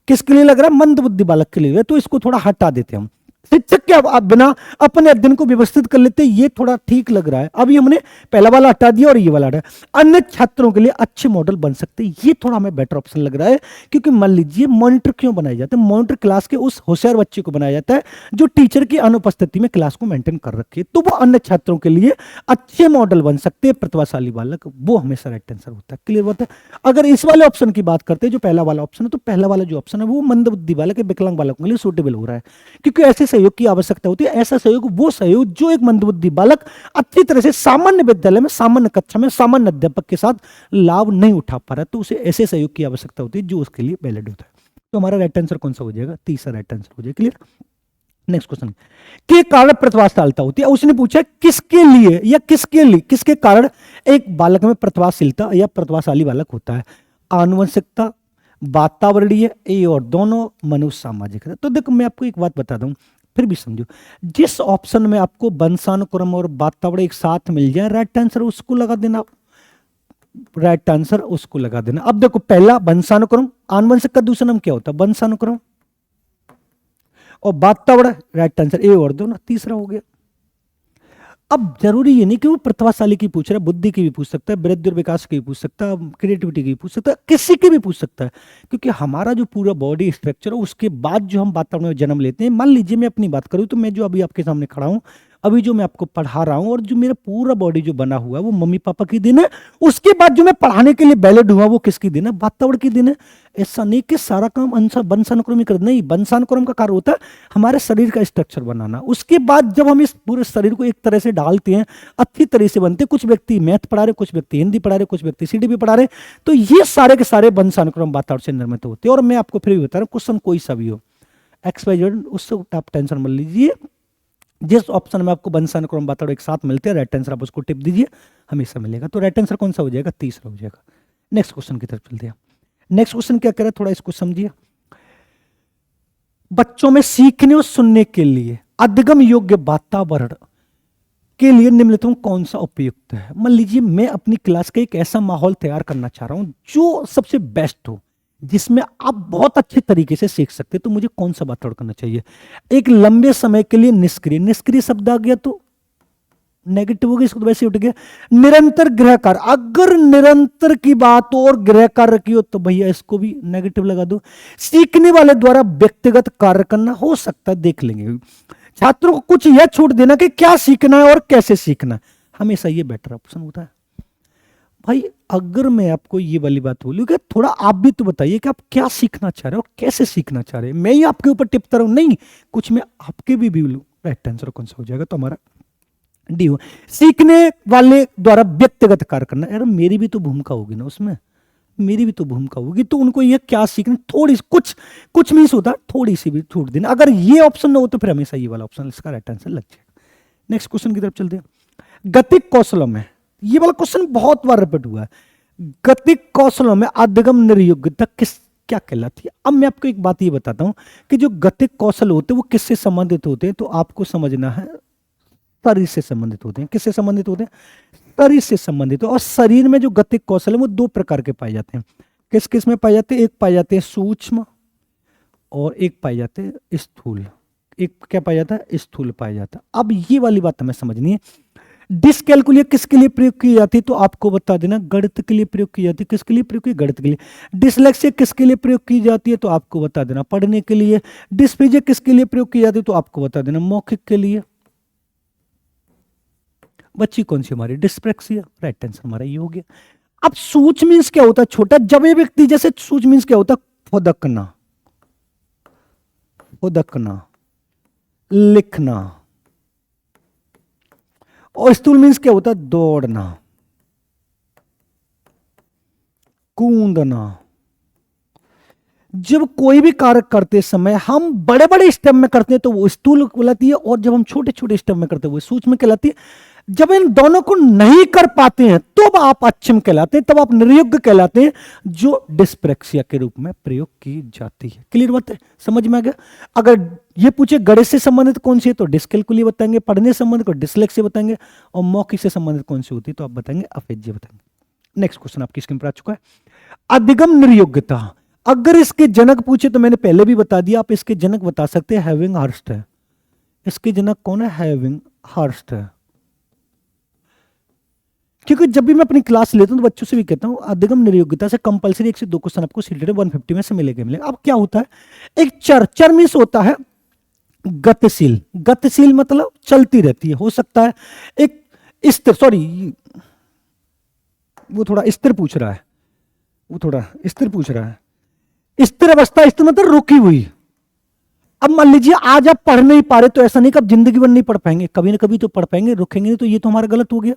किसके लिए लग रहा है? मंदबुद्धि बालक के लिए। तो इसको थोड़ा हटा देते हैं हम। शिक्षक के बिना अपने अध्ययन को व्यवस्थित कर लेते, ये थोड़ा ठीक लग रहा है। अभी हमने पहला वाला हटा दिया और ये वाला हटा। अन्य छात्रों के लिए अच्छे मॉडल बन सकते, ये थोड़ा हमें बेटर ऑप्शन लग रहा है, क्योंकि मान लीजिए मॉनिटर क्यों बनाए जाते हैं? मॉनिटर क्लास के उस होशियार बच्चे को बनाया जाता है जो टीचर की अनुपस्थिति में क्लास को मेंटेन कर रखे, तो वो अन्य छात्रों के लिए अच्छे मॉडल बन सकते हैं। प्रतिभाशाली बालक, वो हमेशा राइट आंसर होता है। क्लियर बात है। अगर इस वाले ऑप्शन की बात करते हैं, जो पहला वाला ऑप्शन है, तो पहला वाला जो ऑप्शन है वो मंदबुद्धि बालक, विकलांग बालकों के लिए सूटेबल हो रहा है, क्योंकि ऐसे सहयोग की आवश्यकता होती है। ऐसा सहयोग, वो सहयोग जो एक मंदबुद्धि बालक अच्छी तरह से सामान्य विद्यालय में, सामान्य कक्षा में, सामान्य अध्यापक के साथ लाभ नहीं उठा पा रहा, तो उसे ऐसे सहयोग की आवश्यकता होती है जो उसके लिए वैलिड होता है। तो हमारा राइट आंसर कौन सा हो जाएगा? तीसरा राइट आंसर हो जाएगा। क्लियर। नेक्स्ट क्वेश्चन, के कारण प्रतिभाशालीता होती है? उसने पूछा किसके लिए या किसके लिए, किसके कारण एक बालक में प्रतिभाशीलता या प्रतिभाशाली बालक होता है? आनुवंशिकता, वातावरणीय, ए और दोनों, मनुष्य सामाजिक है। तो देखो मैं आपको एक बात बता दूं, फिर भी समझो, जिस ऑप्शन में आपको वंशानुक्रम और वातावरण एक साथ मिल जाए, राइट आंसर उसको लगा देना, राइट आंसर उसको लगा देना। अब देखो, पहला वंशानुक्रम, आनुवंशिक का दूसरा नाम क्या होता है? वंशानुक्रम, और वातावरण, राइट आंसर ए और दोनों, तीसरा हो गया। अब जरूरी ये नहीं कि वो प्रतिभाशाली की पूछ रहा है, बुद्धि की भी पूछ सकता है, वृद्धि और विकास की भी पूछ सकता है, क्रिएटिविटी की भी पूछ सकता है, किसी की भी पूछ सकता है, क्योंकि हमारा जो पूरा बॉडी स्ट्रक्चर है उसके बाद जो हम वातावरण में जन्म लेते हैं। मान लीजिए मैं अपनी बात करूं, तो मैं जो अभी आपके सामने खड़ा हूं, अभी जो मैं आपको पढ़ा रहा हूं, और जो मेरा पूरा बॉडी जो बना हुआ है वो मम्मी पापा की देन है। उसके बाद जो मैं पढ़ाने के लिए वैलिड हुआ वो किसकी देन है? वातावरण की देन है। ऐसा नहीं कि सारा काम वंशानुक्रम ही कर, नहीं, वंशानुक्रम का कार्य होता है हमारे शरीर का स्ट्रक्चर बनाना। उसके बाद जब हम इस पूरे शरीर को एक तरह से डालते हैं, अच्छी तरह से बनते हैं, कुछ व्यक्ति मैथ पढ़ा रहे, कुछ व्यक्ति हिंदी पढ़ा रहे, कुछ व्यक्ति सीडीपी पढ़ा रहे, तो ये सारे के सारे वंशानुक्रम वातावरण से निर्मित होते हैं। और मैं आपको फिर भी बता रहा हूँ, क्वेश्चन कोई सा भी हो, XYZ, उससे आप टेंशन मत लीजिए। जिस ऑप्शन में आपको वंशानुक्रम वातावरण एक साथ मिलते हैं, राइट आंसर आप उसको टिप दीजिए, हमेशा मिलेगा। तो राइट आंसर कौन सा हो जाएगा? तीसरा हो जाएगा। नेक्स्ट क्वेश्चन की तरफ चलते हैं। नेक्स्ट क्वेश्चन क्या कह रहा है, थोड़ा इसको समझिए। बच्चों में सीखने और सुनने के लिए अधिगम योग्य वातावरण के लिए निम्नलिखित कौन सा उपयुक्त है? मान लीजिए मैं अपनी क्लास का एक ऐसा माहौल तैयार करना चाह रहा हूं जो सबसे बेस्ट हो, जिसमें आप बहुत अच्छे तरीके से सीख सकते, तो मुझे कौन सा वातावरण करना चाहिए? एक लंबे समय के लिए निष्क्रिय, निष्क्रिय शब्द आ गया तो नेगेटिव हो गया, इसको तो वैसे उठ गया। निरंतर गृह कार्य, अगर निरंतर की बात हो और गृह कार्य की हो तो भैया इसको भी नेगेटिव लगा दो। सीखने वाले द्वारा व्यक्तिगत कार्य करना, हो सकता है, देख लेंगे। छात्रों को कुछ यह छूट देना कि क्या सीखना है और कैसे सीखना है, हमेशा ये बेटर ऑप्शन होता है। भाई अगर मैं आपको ये वाली बात बोलूं कि थोड़ा आप भी तो बताइए कि आप क्या सीखना चाह रहे हो और कैसे सीखना चाह रहे हैं, मैं ही आपके ऊपर टिपता रहूं, नहीं, कुछ मैं आपके भी बोलूं, राइट आंसर कौन सा हो जाएगा? तो हमारा डी हो। सीखने वाले द्वारा व्यक्तिगत कार्य करना, यार मेरी भी तो भूमिका होगी ना उसमें, मेरी भी तो भूमिका होगी, तो उनको ये क्या सीखना, थोड़ी कुछ मिस होता, थोड़ी सी भी छूट देना। अगर ये ऑप्शन ना हो तो फिर हमेशा ये वाला ऑप्शन इसका राइट आंसर लग जाएगा। नेक्स्ट क्वेश्चन की तरफ चलते हैं। गतिक कौशलों में, ये वाला क्वेश्चन बहुत बार रिपीट हुआ है, गतिक कौशलों में अधिगम निर्योग्यता क्या कहलाती है। अब मैं आपको एक बात ये बताता हूं कि जो गतिक कौशल होते हैं वो किससे संबंधित होते हैं, तो आपको समझना है शरीर से संबंधित होते हैं। किससे संबंधित होते हैं? शरीर से संबंधित। और शरीर में जो गतिक कौशल है वो दो प्रकार के पाए जाते हैं। किस किस में पाए जाते हैं? एक पाए जाते हैं सूक्ष्म और एक पाए जाते हैं स्थूल। एक क्या पाया जाता है? स्थूल पाया जाता है। अब ये वाली बात हमें समझनी है। डिसकैलकुलिया किसके लिए प्रयोग की जाती है? तो आपको बता देना, गणित के लिए प्रयोग की जाती है। किसके लिए प्रयोग की? गणित के लिए। डिसलेक्सिया किसके लिए प्रयोग की जाती है? तो आपको बता देना, पढ़ने के लिए। डिस्पेजिया किसके लिए प्रयोग की जाती है? तो आपको बता देना, मौखिक के लिए। बच्ची कौन सी हमारी? डिस्प्रेक्सिया। राइट आंसर हमारा ये हो गया। अब सूच मीन्स क्या होता है? छोटा। जब ये व्यक्ति, जैसे सूच मीन्स क्या होता है? फुदकना, फुदकना, लिखना। और स्थूल मीन्स क्या होता है? दौड़ना, कूदना। जब कोई भी कार्य करते समय हम बड़े बड़े स्टेप में करते हैं तो वो स्थूल कहलाती है, और जब हम छोटे छोटे स्टेप में करते हैं वो सूक्ष्म कहलाती है। जब इन दोनों को नहीं कर पाते हैं तब आप अक्षम कहलाते हैं, तब आप निर्योग्य कहलाते हैं, जो डिस्प्रेक्सिया के रूप में प्रयोग की जाती है। क्लियर बात है? समझ में आ गया? अगर ये पूछे गणित से संबंधित कौन सी है तो डिस्कैलकुलिया बताएंगे, पढ़ने से संबंधित को डिसलेक्सिया बताएंगे, और मौखिक से संबंधित कौन सी होती है तो आप बताएंगे अफेज्य बताएंगे। नेक्स्ट क्वेश्चन आपकी स्क्रीन पर आ चुका है। अधिगम निर्योग्यता। अगर इसके जनक पूछे तो मैंने पहले भी बता दिया, आप इसके जनक बता सकते हैं, हैविंग हर्स्ट है। इसके जनक कौन है? हैविंग हर्स्ट है। क्योंकि जब भी मैं अपनी क्लास लेता हूं तो बच्चों से भी कहता हूं अधिगम निर्योग्यता से कंपलसरी 1 से 2 क्वेश्चन आपको सीटेड 150 में से मिलेगा। अब क्या होता है? एक चर मीन्स होता है गतिशील। गतिशील मतलब चलती रहती है। हो सकता है एक स्थिर, सॉरी वो थोड़ा स्थिर पूछ रहा है, वो थोड़ा स्थिर पूछ रहा है। स्थिर अवस्था, स्थिर मतलब रुकी हुई। अब मान लीजिए आज आप पढ़ नहीं पा रहे तो ऐसा नहीं कि आप जिंदगी भर नहीं पढ़ पाएंगे, कभी ना कभी तो पढ़ पाएंगे, रुकेंगे नहीं तो ये तो हमारा गलत हो गया।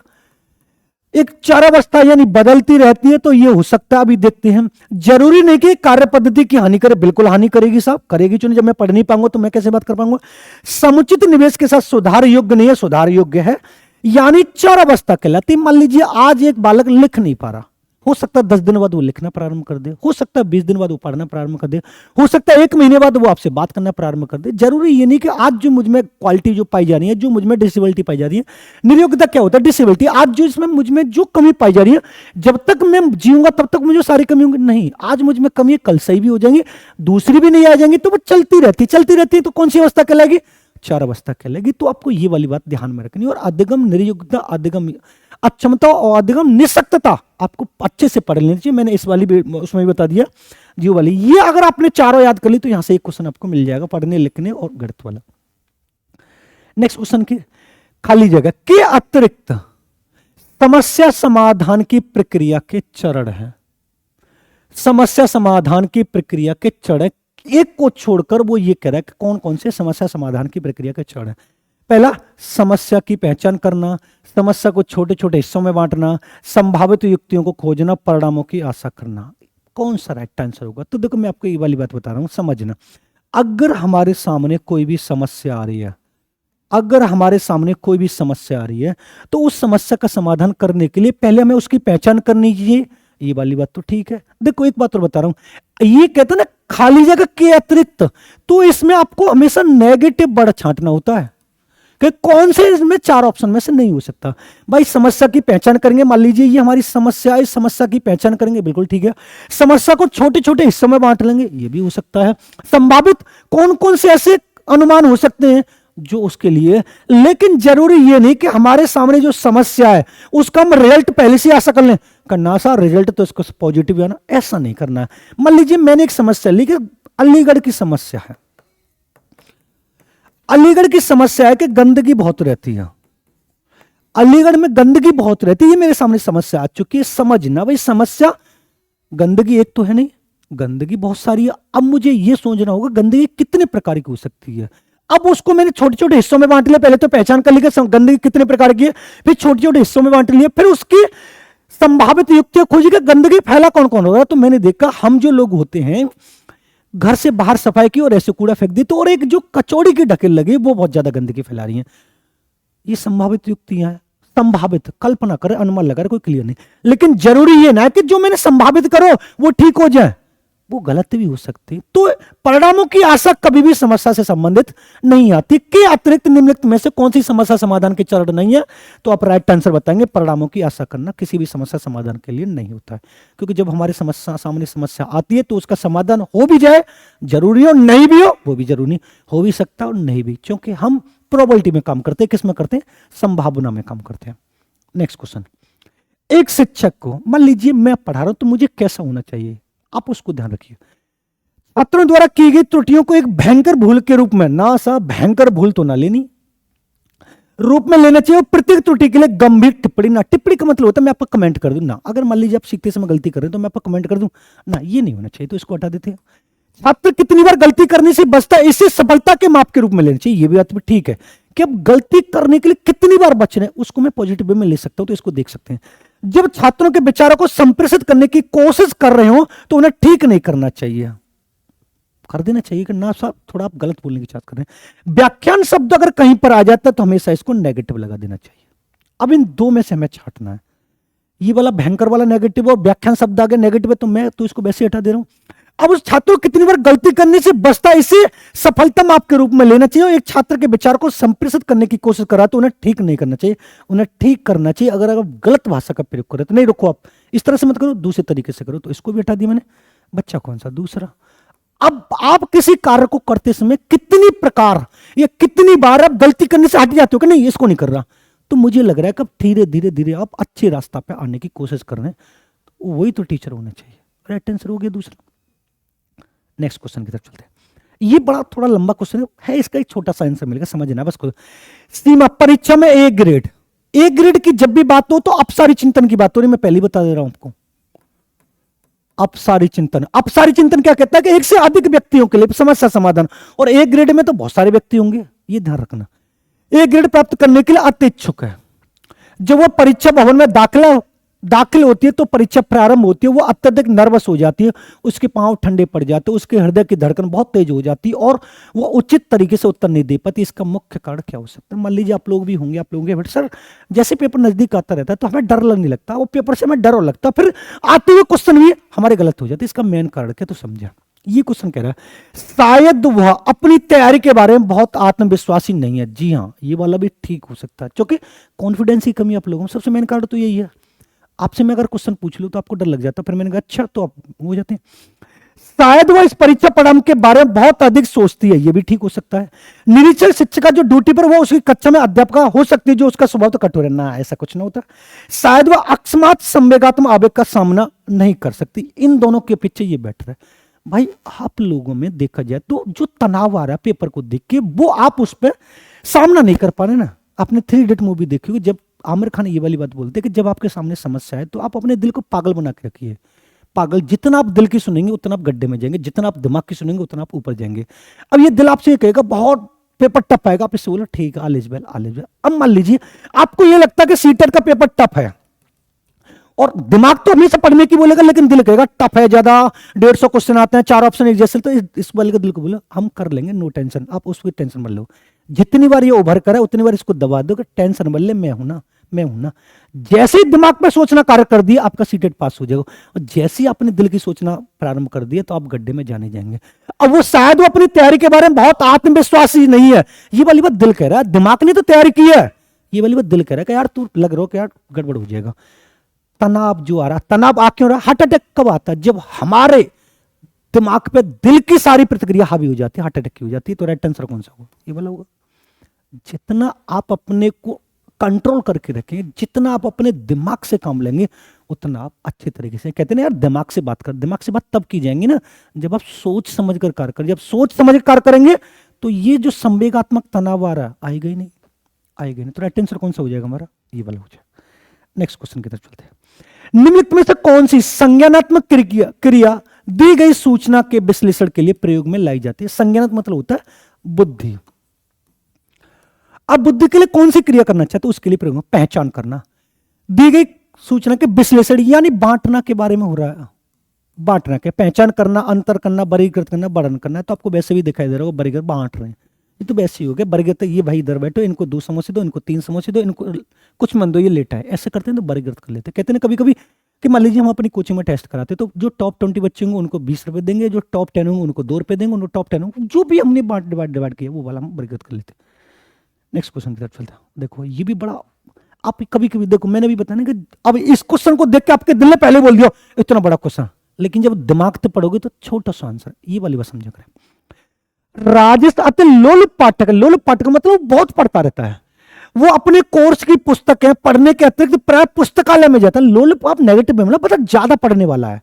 एक चर अवस्था यानी बदलती रहती है, तो ये हो सकता है। अभी देखते हैं, जरूरी नहीं कि कार्य पद्धति की हानि करे, बिल्कुल हानि करेगी साहब, करेगी क्यों नहीं? जब मैं पढ़ नहीं पाऊंगा तो मैं कैसे बात कर पाऊंगा? समुचित निवेश के साथ सुधार योग्य नहीं है, सुधार योग्य है, यानी चर अवस्था कहलाती। मान लीजिए आज एक बालक लिख नहीं पा रहा, हो सकता है 10 दिन बाद वो लिखना प्रारंभ कर दे, हो सकता है 20 दिन बाद वो पढ़ना प्रारंभ कर दे, हो सकता है 1 महीने बाद वो आपसे बात करना प्रारंभ कर दे। जरूरी ये नहीं कि आज जो मुझ में क्वालिटी जो पाई जा रही है, जो मुझ में डिसेबिलिटी पाई जा रही है, निर्योग्यता क्या होता है? डिसेबिलिटी। आज जो इसमें मुझ में जो कमी पाई जा रही है, जब तक मैं जीऊंगा तब तक मुझे सारी कमी होंगी नहीं। आज मुझ में कमी है, कल सही भी हो जाएंगी, दूसरी भी नहीं आ जाएंगी, तो वो चलती रहती है। तो कौन सी अवस्था कहलाएगी? चार अवस्था कहलाएगी। तो आपको ये वाली बात ध्यान में रखनी। और अधिगम निर्योग्यता, अधिगम अक्षमता और अधिगम निःशक्तता आपको अच्छे से पढ़ लेनी चाहिए। मैंने इस वाली भी उसमें भी बता दिया, जीव वाली। ये अगर आपने चारों याद कर ली तो यहां से एक क्वेश्चन आपको मिल जाएगा, पढ़ने लिखने और गणित वाला। नेक्स्ट क्वेश्चन की खाली जगह के अतिरिक्त समस्या समाधान की प्रक्रिया के चरण है। समस्या समाधान की प्रक्रिया के चरण एक को छोड़कर वो ये कह रहा है कि कौन कौन से समस्या समाधान की प्रक्रिया के चरण है। पहला, समस्या की पहचान करना, समस्या को छोटे छोटे हिस्सों में बांटना, संभावित युक्तियों को खोजना, परिणामों की आशा करना। कौन सा राइट आंसर होगा? तो देखो मैं आपको ये वाली बात बता रहा हूं, समझना। अगर हमारे सामने कोई भी समस्या आ रही है, अगर हमारे सामने कोई भी समस्या आ रही है तो उस समस्या का समाधान करने के लिए पहले हमें उसकी पहचान करनी चाहिए। ये वाली बात तो ठीक है। देखो एक बात और बता रहा हूं, ये कहते हैं ना खाली जगह के अतिरिक्त, तो इसमें आपको हमेशा नेगेटिव वर्ड छांटना होता है कि कौन से इसमें चार ऑप्शन में से नहीं हो सकता। भाई समस्या की पहचान करेंगे, मान लीजिए ये हमारी समस्या है, इस समस्या की पहचान करेंगे, बिल्कुल ठीक है। समस्या को छोटे छोटे हिस्सों में बांट लेंगे, ये भी हो सकता है। संभावित कौन कौन से ऐसे अनुमान हो सकते हैं जो उसके लिए, लेकिन जरूरी ये नहीं कि हमारे सामने जो समस्या है उसका हम रिजल्ट पहले से आशा कर लें। करना सा रिजल्ट तो इसको पॉजिटिव आना, ऐसा नहीं करना है। मान लीजिए मैंने एक समस्या ली कि अलीगढ़ की समस्या है, अलीगढ़ की समस्या है कि गंदगी बहुत रहती है, अलीगढ़ में गंदगी बहुत रहती है, ये मेरे सामने समस्या आ चुकी है। समझना भाई, समस्या गंदगी एक तो है नहीं, गंदगी बहुत सारी है। अब मुझे ये सोचना होगा गंदगी कितने प्रकार की हो सकती है। अब उसको मैंने छोटे छोटे हिस्सों में बांट लिया, पहले तो पहचान कर लिया गंदगी कितने प्रकार की है, फिर छोटे छोटे हिस्सों में बांट लिया, फिर उसकी संभावित युक्तियां खोजी कि गंदगी फैला कौन कौन होगा। तो मैंने देखा हम जो लोग होते हैं घर से बाहर सफाई की और ऐसे कूड़ा फेंक दी, तो और एक जो कचौड़ी की ढकेल लगी वो बहुत ज्यादा गंदगी फैला रही है। ये संभावित युक्तियां हैं, संभावित, कल्पना करे, अनुमान लगा, कोई क्लियर नहीं। लेकिन जरूरी ये ना कि जो मैंने संभावित करो वो ठीक हो जाए, वो गलत भी हो सकती है। तो परिणामों की आशा कभी भी समस्या से संबंधित नहीं आती। के अतिरिक्त निम्नलिखित में से कौन सी समस्या समाधान के चरण नहीं है? तो आप राइट आंसर बताएंगे, परिणामों की आशा करना किसी भी समस्या समाधान के लिए नहीं होता है। क्योंकि जब हमारी समस्या सामने समस्या आती है तो उसका समाधान हो भी जाए जरूरी हो, नहीं भी हो वो भी जरूरी नहीं, हो भी सकता और नहीं भी, क्योंकि हम प्रोबेबिलिटी में काम करते हैं। किस में करते हैं? संभावना में काम करते हैं। नेक्स्ट क्वेश्चन, एक शिक्षक को मान लीजिए मैं पढ़ा रहा हूं तो मुझे कैसा होना चाहिए, आप उसको ध्यान रखिए। छात्रों द्वारा की गई त्रुटियों को एक भयंकर भूल के रूप में, ना सा भयंकर भूल तो ना लेनी, रूप में लेना चाहिए। प्रत्येक त्रुटि के लिए गंभीर टिप्पणी ना, टिप्पणी का मतलब होता है मैं आपको कमेंट कर दूं ना। अगर मान लीजिए आप सीखते समय गलती कर रहे हैं तो मैं आपको कमेंट कर दूं ना, ये नहीं होना चाहिए, तो इसको हटा देते हैं। छात्र कितनी बार गलती करने से बचता है, इसे सफलता के माप के रूप में लेना चाहिए। ये भी बात भी ठीक है कि अब गलती करने के लिए कितनी बार बच रहे हैं उसको मैं पॉजिटिव वे में ले सकता हूं, तो इसको देख सकते हैं। जब छात्रों के विचारों को संप्रेषित करने की कोशिश कर रहे हो तो उन्हें ठीक नहीं करना चाहिए, कर देना चाहिए कि ना साहब थोड़ा आप गलत बोलने की बात कर रहे हैं। व्याख्यान शब्द अगर कहीं पर आ जाता है तो हमेशा इसको नेगेटिव लगा देना चाहिए। अब इन दो में से हमें छांटना है, ये वाला भयंकर वाला नेगेटिव और व्याख्यान शब्द आ गया नेगेटिव है, तो मैं तो इसको वैसे हटा दे रहा हूं। अब उस छात्र को कितनी बार गलती करने से बचता है, इसे सफलता माप के रूप में लेना चाहिए। और एक छात्र के विचार को संप्रेषित करने की कोशिश करा तो उन्हें ठीक नहीं करना चाहिए, उन्हें ठीक करना चाहिए। अगर आप गलत भाषा का प्रयोग करें तो नहीं, रुको आप इस तरह से मत करो, दूसरे तरीके से करो, तो इसको भी हटा दिया मैंने। बच्चा कौन सा? दूसरा। अब आप किसी कार्य को करते समय कितनी प्रकार या कितनी बार आप गलती करने से हट जाते हो कि नहीं इसको नहीं कर रहा, तो मुझे लग रहा है कि अब धीरे धीरे धीरे आप अच्छे रास्ता पे आने की कोशिश कर रहे हैं, तो वही तो टीचर होना चाहिए। राइट आंसर हो गया दूसरा। नेक्स्ट क्वेश्चन की तरफ चलते हैं। ये बड़ा थोड़ा लंबा क्वेश्चन है, इसका एक छोटा सा आंसर मिलेगा, समझना बस। सीमा परीक्षा में ए ग्रेड, ए ग्रेड की जब भी बात हो तो अपसारी चिंतन की बात हो रही, मैं पहले बता दे रहा हूं आपको। अपसारी चिंतन, अपसारी चिंतन क्या कहता है कि एक से अधिक व्यक्तियों के लिए समस्या समाधान, और ए ग्रेड में तो बहुत सारे व्यक्ति होंगे, ये ध्यान रखना। ए ग्रेड प्राप्त करने के लिए अति इच्छुक है। जब वो परीक्षा भवन में दाखिल होती है तो परीक्षा प्रारंभ होती है, वो अत्यधिक नर्वस हो जाती है, उसके पांव ठंडे पड़ जाते हैं, उसके हृदय की धड़कन बहुत तेज हो जाती है और वो उचित तरीके से उत्तर नहीं दे पाती। इसका मुख्य कारण क्या हो सकता है? मान लीजिए आप लोग भी होंगे, आप लोगों के सर जैसे पेपर नजदीक आता रहता है तो हमें डर लगने लगता है, वो पेपर से हमें डर लगता है, फिर आते हुए क्वेश्चन भी हमारे गलत हो जाते हैं। इसका मेन कारण क्या, तो समझा। ये क्वेश्चन कह रहा है शायद वह अपनी तैयारी के बारे में बहुत आत्मविश्वासी नहीं है। जी हाँ, ये वाला भी ठीक हो सकता है, क्योंकि कॉन्फिडेंस की कमी आप लोगों में, सबसे मेन कारण तो यही है। आपसे मैं अगर क्वेश्चन पूछ लूं तो आपको डर लग जाता, फिर मैंने कहा अच्छा, तो आप हो जाते हैं। शायद वह इस परीक्षा परिणाम के बारे में बहुत अधिक सोचती है, यह भी ठीक हो सकता है। निरीक्षक शिक्षिका जो ड्यूटी पर वो उसकी कक्षा में अध्यापका हो सकती है, जो उसका स्वभाव तो कठोर है ना, ऐसा कुछ ना होता। शायद वह अकस्मात संवेगात्मक आवेग का सामना नहीं कर सकती। इन दोनों के पीछे ये बेटर है। भाई आप लोगों में देखा जाए तो जो तनाव आ रहा है पेपर को देख के, वो आप उस पर सामना नहीं कर पा रहे ना। आपने 3 इडियट मूवी देखी होगी, जब आमिर खान ये वाली बात बोलते हैं कि जब आपके सामने समस्या है तो आप अपने दिल को पागल बना के रखिए। पागल, जितना आप दिल की सुनेंगे उतना आप गड्ढे में जाएंगे, जितना आप दिमाग की सुनेंगे उतना आप ऊपर जाएंगे। अब ये दिल आपसे ये कहेगा बहुत पेपर टफ आएगा, आप इससे बोलो ठीक है आलिज बेल आलिज बेल। अब मान लीजिए आपको ये लगता है कि सीटेट का पेपर टफ है, और दिमाग तो हमेशा पढ़ने की बोलेगा, लेकिन दिल कहेगा टफ है ज्यादा, 150 क्वेश्चन आते हैं, 4 ऑप्शन एक जैसे, तो इस वाले का दिल को बोलो हम कर लेंगे, नो टेंशन, आप उसकी टेंशन मत लो। जितनी बार ये उभर करे उतनी बार इसको दबा दो कि टेंशन मत ले, मैं हूं ना, मैं हूं ना। जैसे ही दिमाग में सोचना कार्य कर दिया आपका सीटेट पास हो जाएगा, और जैसे ही आपने दिल की सोचना प्रारंभ कर दिया तो आप गड्ढे में जाने जाएंगे। अब वो शायद वो अपनी तैयारी के बारे में बहुत आत्मविश्वासी नहीं है, ये वाली बात दिल कह रहा है, दिमाग ने तो तैयारी की है। ये वाली बात दिल कह रहा है कि यार तू लग रहा हो कि यार गड़बड़ हो जाएगा। तनाव जो आ रहा, तनाव आ क्यों रहा? हार्ट अटैक कब आता है? जब हमारे दिमाग पे दिल की सारी प्रतिक्रिया हावी हो जाती है, हार्ट अटैक की हो जाती है। तो राइट आंसर कौन सा होगा? ये वाला होगा। जितना आप अपने को कंट्रोल करके रखें, जितना आप अपने दिमाग से काम लेंगे, उतना आप अच्छे तरीके से, कहते हैं ना यार दिमाग से बात कर, दिमाग से बात तब की जाएंगी ना जब आप सोच समझ कर कार्य करें। जब सोच समझ कर कार्य करेंगे तो ये जो संवेगात्मक तनाव आ रहा है आएगा ही नहीं, आएगा ही नहीं। तो राइट आंसर कौन सा हो जाएगा हमारा? ये वाला हो जाएगा। नेक्स्ट क्वेश्चन की तरफ चलते हैं। निम्नलिखित में से कौन सी संज्ञानात्मक क्रिया दी गई सूचना के विश्लेषण के लिए प्रयोग में लाई जाती है? संज्ञानात्मक मतलब होता है बुद्धि। अब बुद्धि के लिए कौन सी क्रिया करना चाहते, उसके लिए प्रयोग में पहचान करना। दी गई सूचना के विश्लेषण यानी बांटना के बारे में हो रहा है, बांटना के, पहचान करना, अंतर करना, वर्गीकृत करना, वर्णन करना। तो आपको वैसे भी दिखाई दे रहा होगा वर्गीकृत बांट रहे हैं, ये तो वैसे ही हो गया वर्गीकृत। ये भाई इधर बैठो, इनको 2 समोसे दो, इनको 3 समोसे दो, इनको कुछ मन दो, ये लेटा है, ऐसे करते हैं तो वर्गीकृत कर लेते हैं। कहते हैं कभी कभी कि मान लीजिए हम अपनी कोचिंग में टेस्ट कराते तो जो टॉप 20 बच्चे होंगे उनको 20 रुपए देंगे, जो टॉप 10 होंगे उनको 2 रुपए देंगे, उनको टॉप 10 होंगे, जो भी हमने डिवाइड किया वो वाला हम बरकत कर लेते। नेक्स्ट क्वेश्चन की तरफ चलते हैं। देखो ये भी बड़ा, आप कभी कभी देखो मैंने भी बताया ना कि अब इस क्वेश्चन को देख के आपके दिल ने पहले बोल दिया इतना बड़ा क्वेश्चन, लेकिन जब दिमाग से पढ़ोगे तो छोटा सा आंसर। ये वाली बात समझा करें। राजेश अति लोलुप पाठक, लोलुप पाठक मतलब बहुत पढ़ता रहता है, वो अपने कोर्स की पुस्तकें पढ़ने के अतिरिक्त प्राय पुस्तकालय में जाता है। लोलुप आप नेगेटिव में मतलब पता ज्यादा पढ़ने वाला है।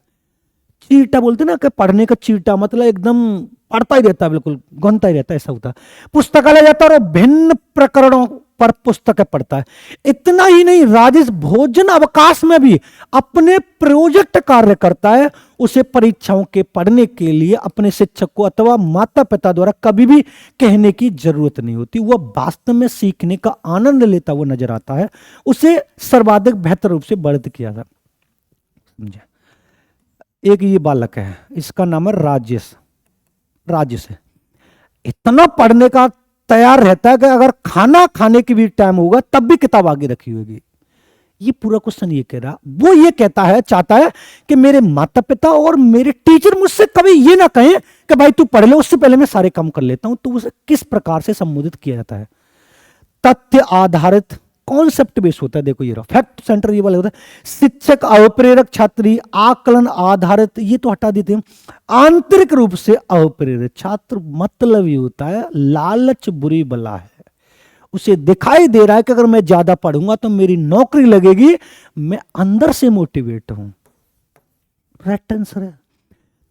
चीटा बोलते ना कि पढ़ने का चीटा मतलब एकदम पढ़ता ही रहता है, बिल्कुल घूमता ही रहता है, ऐसा होता है। पुस्तकालय जाता है और भिन्न प्रकरणों पर पुस्तकें पढ़ता है। इतना ही नहीं, राजेश भोजन अवकाश में भी अपने प्रोजेक्ट कार्य करता है। उसे परीक्षाओं के पढ़ने के लिए अपने शिक्षक को अथवा माता पिता द्वारा कभी भी कहने की जरूरत नहीं होती। वह वास्तव में सीखने का आनंद लेता हुआ नजर आता है। उसे सर्वाधिक बेहतर रूप से वर्णित किया था। समझे? एक ये बालक है, इसका नाम है राजेश। राजेश है, इतना पढ़ने का तैयार रहता है कि अगर खाना खाने की भी टाइम होगा तब भी किताब आगे रखी होगी। ये पूरा क्वेश्चन ये कह रहा, वो ये कहता है, चाहता है कि मेरे माता पिता और मेरे टीचर मुझसे कभी ये ना कहें कि भाई तू पढ़ ले, उससे पहले मैं सारे काम कर लेता हूं। तो उसे किस प्रकार से संबोधित किया जाता है? तथ्य आधारित, कॉन्सेप्ट बेस होता है। देखो ये फैक्ट सेंटर ये वाला होता है। शिक्षक अप्रेरक, छात्री आकलन आधारित, ये तो हटा देते हैं। आंतरिक रूप से अप्रेरित, छात्र मतलब ये होता है लालच बुरी बला है। उसे दिखाई दे रहा है कि अगर मैं ज्यादा पढ़ूंगा तो मेरी नौकरी लगेगी, मैं अंदर से मोटिवेट हूं। राइट आंसर है।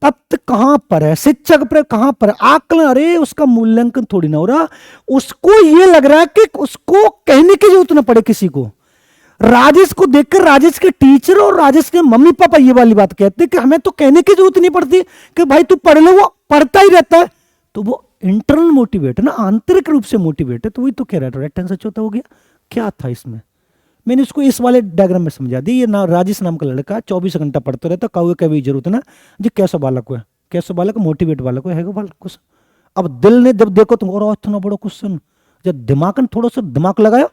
तथ्य कहां पर है? शिक्षक पर कहां पर? आकलन, अरे उसका मूल्यांकन थोड़ी ना हो रहा, उसको ये लग रहा है कि उसको कहने की जरूरत ना पड़े किसी को। राजेश को देखकर राजेश के टीचर और राजेश के मम्मी पापा ये वाली बात कहते हैं कि हमें तो कहने की जरूरत नहीं पड़ती कि भाई तू पढ़ ले, वो पढ़ता ही रहता है। तो वो इंटरनल मोटिवेट है ना, आंतरिक रूप से मोटिवेट है। तो वही तो कह रहा है। राइट आंसर चौथा हो गया। क्या था इसमें? मैंने उसको इस वाले डायग्राम में समझा दी। ये ना राजेश नाम का लड़का 24 घंटा पढ़ता रहता, कभी कभी जरूरत है ना जी कैसा बालक है, कैसा बालक, मोटिवेट बालक है बालक कुछ। अब दिल ने जब देखो तुम और इतना बड़ा क्वेश्चन, जब दिमाग ने थोड़ा सा दिमाग लगाया,